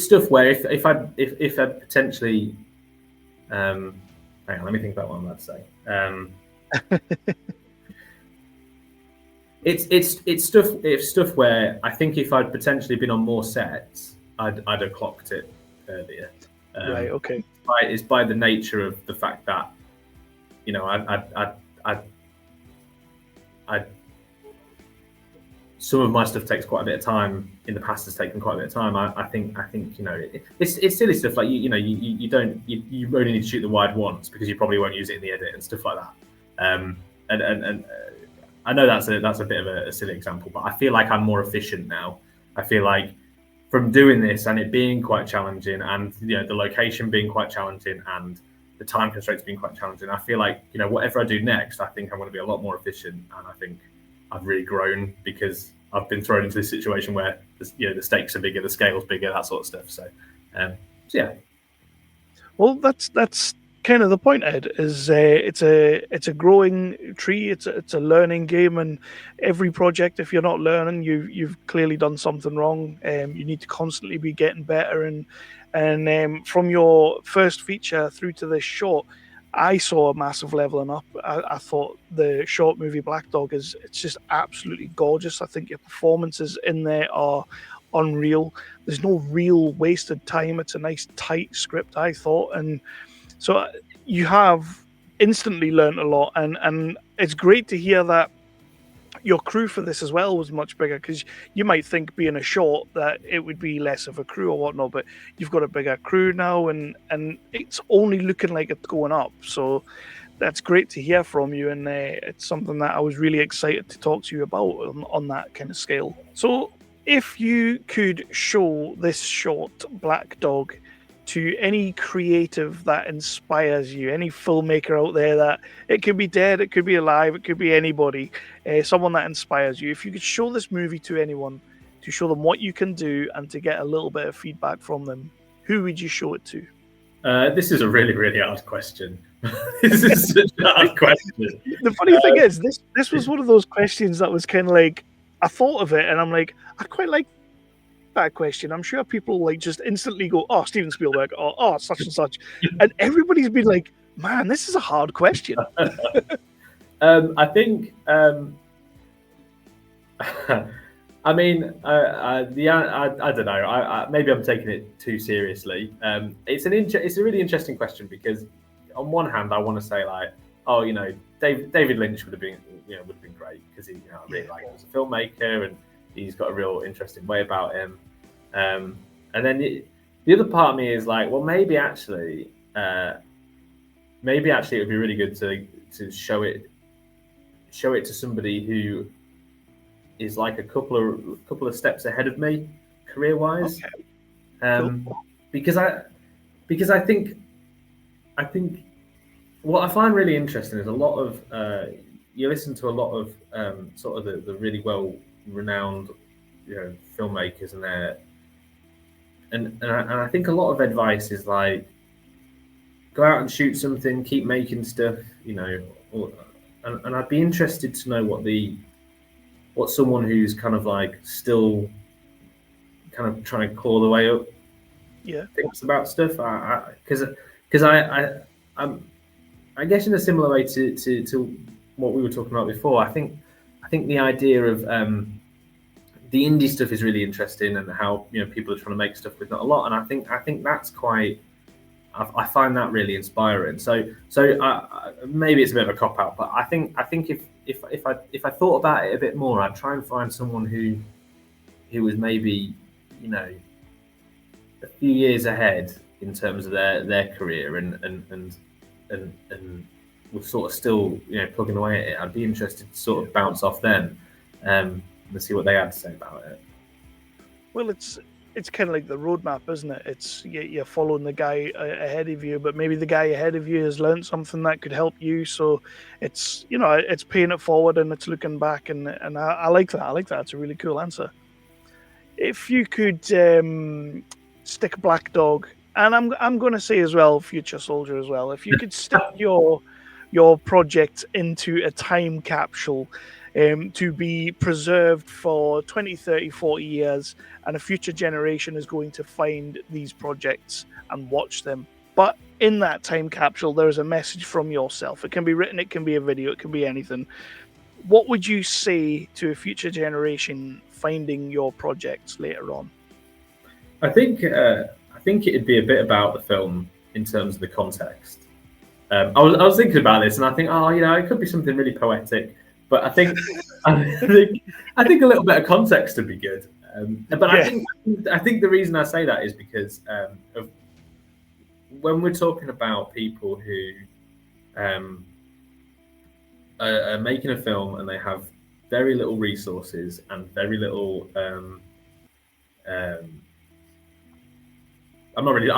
stuff where if I potentially, hang on, let me think about what I'm about to say. It's stuff where I think if I'd potentially been on more sets, I'd have clocked it earlier. Right. Okay. It's by the nature of the fact that, I some of my stuff takes quite a bit of time. In the past, has taken quite a bit of time. I think it's silly stuff like you only need to shoot the wide once because you probably won't use it in the edit and stuff like that. And I know that's a bit of a silly example, but I feel like I'm more efficient now. I feel like from doing this and it being quite challenging, and the location being quite challenging, and the time constraints being quite challenging, I feel like whatever I do next, I think I'm going to be a lot more efficient, and I think I've really grown because I've been thrown into this situation where the stakes are bigger, the scale's bigger, that sort of stuff. So yeah. Well, that's kind of the point, Ed. Is it's a growing tree. It's a learning game, and every project, if you're not learning, you've clearly done something wrong. You need to constantly be getting better, and from your first feature through to this short, I saw a massive leveling up. I thought the short movie Black Dog it's just absolutely gorgeous. I think your performances in there are unreal. There's no real wasted time. It's a nice tight script, I thought, and so you have instantly learned a lot, and it's great to hear that your crew for this as well was much bigger, because you might think being a short that it would be less of a crew or whatnot, but you've got a bigger crew now, and it's only looking like it's going up. So that's great to hear from you, and it's something that I was really excited to talk to you about on that kind of scale. So if you could show this short Black Dog to any creative that inspires you, any filmmaker out there, that it could be dead, it could be alive, it could be anybody, someone that inspires you, if you could show this movie to anyone, to show them what you can do and to get a little bit of feedback from them, who would you show it to? This is a really, really hard question. This is such a hard question. The funny thing is, this was one of those questions that was kind of like, I thought of it and I'm like, I quite like that question. I'm sure people like just instantly go, "Oh, Steven Spielberg," or "Oh, such and such," and everybody's been like, "Man, this is a hard question." I think. I mean, I don't know. Maybe I'm taking it too seriously. It's a really interesting question, because on one hand, I want to say like, oh, David Lynch would have been great, because he, I really like him as a filmmaker, and he's got a real interesting way about him. And then the other part of me is like, well, maybe actually it would be really good to show it to somebody who is like a couple of steps ahead of me career-wise. Okay. Because I think what I find really interesting is a lot of you listen to a lot of sort of the really well-renowned filmmakers, and I think a lot of advice is like, go out and shoot something, keep making stuff, and I'd be interested to know what someone who's kind of like still kind of trying to claw the way up thinks about stuff. Because I guess in a similar way to what we were talking about before, I think the idea of the indie stuff is really interesting, and how people are trying to make stuff with not a lot, and I think that's quite. I find that really inspiring. So maybe it's a bit of a cop out, but I think if I thought about it a bit more, I'd try and find someone who was maybe a few years ahead in terms of their career, and were sort of still plugging away at it, I'd be interested to sort of bounce off them and see what they had to say about it. Well, it's kind of like the roadmap, isn't it? It's you're following the guy ahead of you, but maybe the guy ahead of you has learned something that could help you. So it's it's paying it forward and it's looking back, and I like that. I like that. It's a really cool answer. If you could stick Black Dog, and I'm going to say as well, Future Soldier as well. If you could stick your project into a time capsule to be preserved for 20, 30, 40 years, and a future generation is going to find these projects and watch them. But in that time capsule, there is a message from yourself. It can be written, it can be a video, it can be anything. What would you say to a future generation finding your projects later on? I think it'd be a bit about the film in terms of the context. I was thinking about this, and I think, it could be something really poetic. But I think a little bit of context would be good. But yeah. I think the reason I say that is because of when we're talking about people who are making a film and they have very little resources and very little. I'm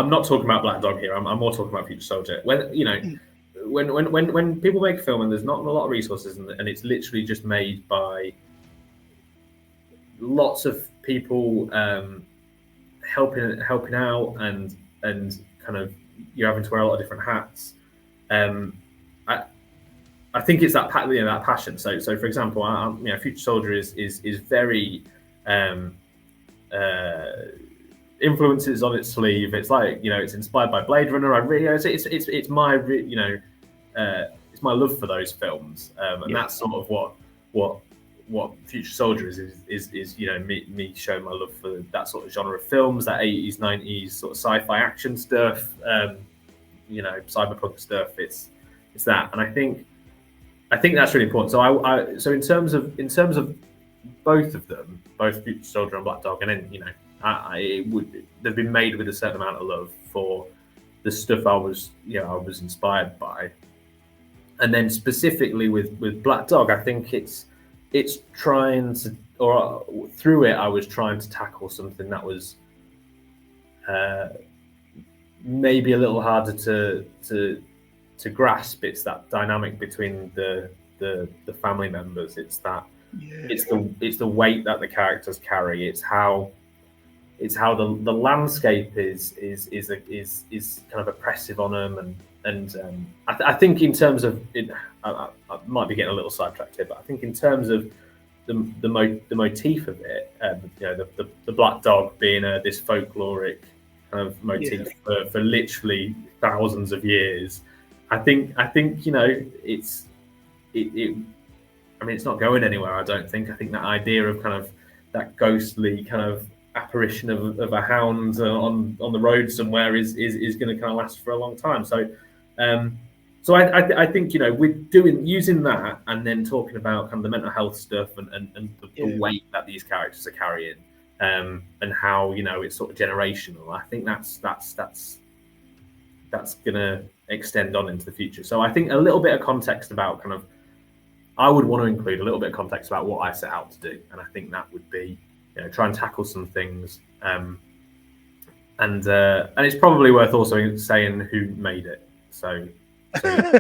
not talking about Black Dog here. I'm more talking about Future Soldier. When people make a film and there's not a lot of resources and it's literally just made by lots of people helping out and kind of you're having to wear a lot of different hats. I think it's that passion. So for example, Future Soldier is very influences on its sleeve. It's like it's inspired by Blade Runner. It's my it's my love for those films, and that's sort of what Future Soldier is me showing my love for that sort of genre of films, that 80s 90s sort of sci-fi action stuff, cyberpunk stuff. It's that, and I think that's really important. So in terms of both of them, both Future Soldier and Black Dog, and then they've been made with a certain amount of love for the stuff I was inspired by, and then specifically with Black Dog, I think it's trying to, or through it, I was trying to tackle something that was maybe a little harder to grasp. It's that dynamic between the family members. It's that. Yeah. It's the weight that the characters carry. It's how the landscape is kind of oppressive on them, and I think in terms of it, I might be getting a little sidetracked here, but I think in terms of the motif of it, the Black Dog being this folkloric kind of motif for literally thousands of years. I think it's. It's not going anywhere, I don't think. I think that idea of kind of that ghostly kind of apparition of a hound on the road somewhere is going to kind of last for a long time. So I think with using that and then talking about kind of the mental health stuff and the weight that these characters are carrying, and how it's sort of generational. I think that's going to extend on into the future. So I think a little bit of context about kind of. I would want to include a little bit of context about what I set out to do, and I think that would be, try and tackle some things, and it's probably worth also saying who made it. So I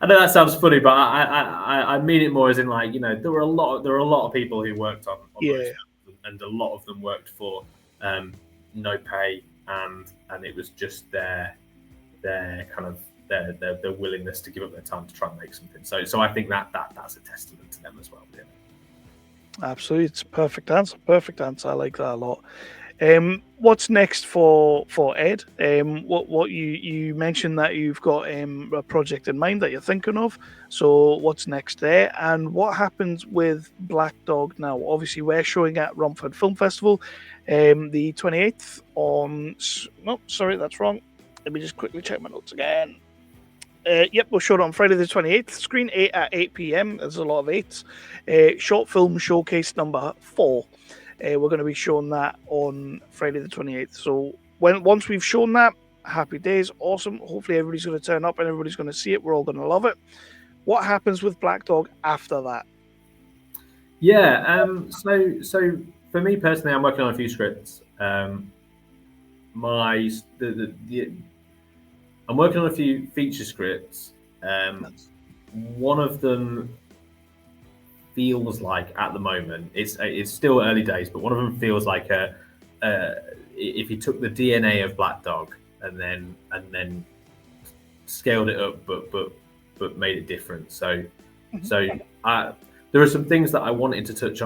know that sounds funny, but I mean it more as in there were a lot of people who worked on those films, and a lot of them worked for no pay, and it was just their kind of. Their willingness to give up their time to try and make something. So I think that's a testament to them as well. Yeah. Absolutely, it's a perfect answer. I like that a lot. What's next for Ed? What you mentioned that you've got a project in mind that you're thinking of. So what's next there, and what happens with Black Dog now? Obviously, we're showing at Romford Film Festival, the 28th on. No, sorry, that's wrong. Let me just quickly check my notes again. We'll show it on Friday the 28th, screen 8 at 8 p.m. There's a lot of 8s. Short film showcase number 4. We're going to be showing that on Friday the 28th. So once we've shown that, Happy days. Awesome. Hopefully everybody's going to turn up and everybody's going to see it. We're all going to love it. What happens with Black Dog after that? Yeah. So for me personally, I'm working on a few scripts. I'm working on a few feature scripts. One of them feels like, at the moment, it's still early days, but one of them feels like if you took the DNA of Black Dog and then scaled it up, but made it different. So there are some things that I wanted to touch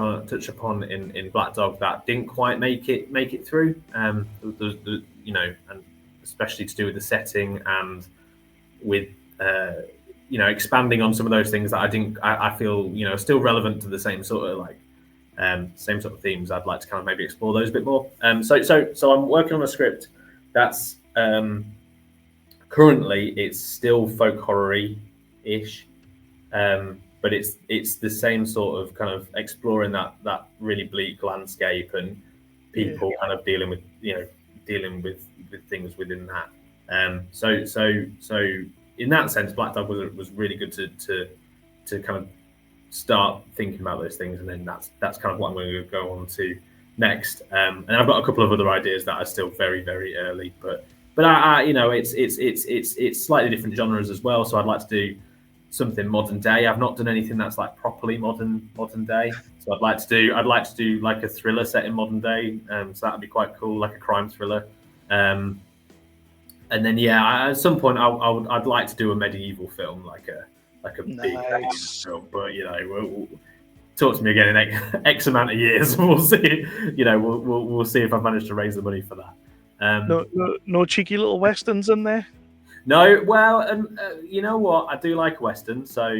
upon in Black Dog that didn't quite make it through. And especially to do with the setting and with expanding on some of those things that I feel are still relevant to the same sort of themes. I'd like to kind of maybe explore those a bit more. So I'm working on a script that's currently it's still folk horror-y-ish, but it's the same sort of kind of exploring that really bleak landscape and people kind of dealing with things within that. So in that sense, Black Dog was really good to kind of start thinking about those things, and then that's kind of what I'm going to go on to next. And I've got a couple of other ideas that are still very, very early, but it's slightly different genres as well. So I'd like to do something modern day. I've not done anything that's like properly modern day. So I'd like to do like a thriller set in modern day. So that'd be quite cool, like a crime thriller. And then at some point I'd like to do a medieval film, like a big film. But we'll talk to me again in X amount of years. We'll see. We'll see if I've managed to raise the money for that. No cheeky little westerns in there. No, well, and you know what? I do like Western, so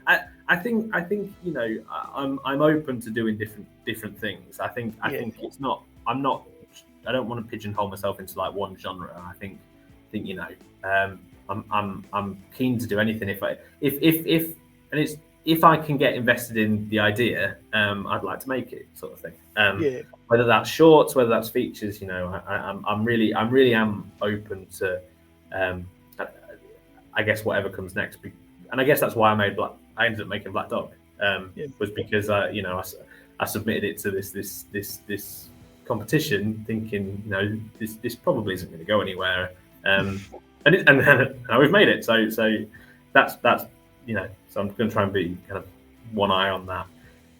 I think I'm open to doing different things. I think it's not. I don't want to pigeonhole myself into like one genre. I think I'm keen to do anything if I can get invested in the idea, I'd like to make it, sort of thing. Whether that's shorts, whether that's features, I'm really open to. I guess whatever comes next, and I guess that's why I ended up making Black Dog. Was because I submitted it to this competition, thinking this probably isn't going to go anywhere, and we've made it. So that's so I'm going to try and be kind of one eye on that.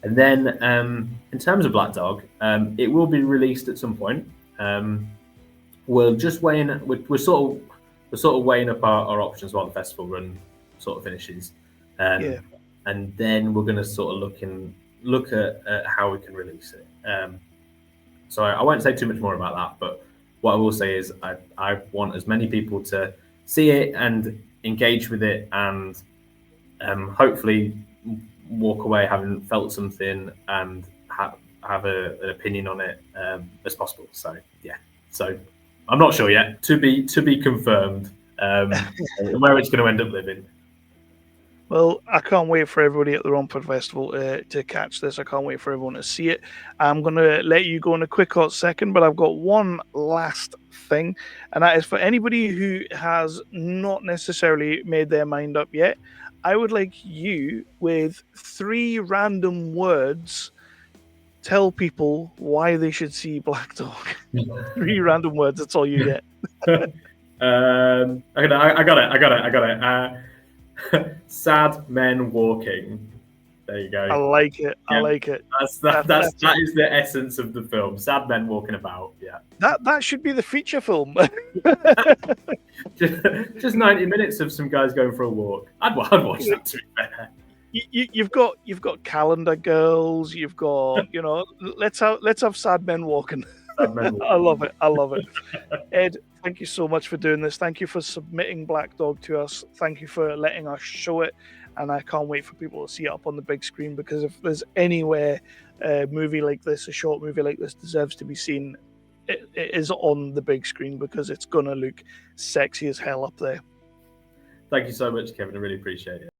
And then in terms of Black Dog, it will be released at some point. We're just weighing. We're sort of weighing up our options while the festival run sort of finishes, and then we're going to sort of look at how we can release it. So I won't say too much more about that, but what I will say is I want as many people to see it and engage with it, and hopefully walk away having felt something and have an opinion on it as possible. So so I'm not sure yet. To be confirmed where it's going to end up living. Well, I can't wait for everybody at the Romford Festival to catch this. I can't wait for everyone to see it. I'm going to let you go in a quick hot second, but I've got one last thing, and that is for anybody who has not necessarily made their mind up yet. I would like you, with 3 random words, tell people why they should see Black Dog. 3 random words, that's all you get. I got it. Sad men walking. There you go. I like it. I like it. That is the essence of the film. Sad men walking about. Yeah. That should be the feature film. just 90 minutes of some guys going for a walk. I'd watch that, to be fair. You've got calendar girls. You've got let's have sad men walking. I love it. Ed, thank you so much for doing this. Thank you for submitting Black Dog to us. Thank you for letting us show it. And I can't wait for people to see it up on the big screen, because if there's anywhere a movie like this, a short movie like this, deserves to be seen, it is on the big screen, because it's going to look sexy as hell up there. Thank you so much, Kevin. I really appreciate it.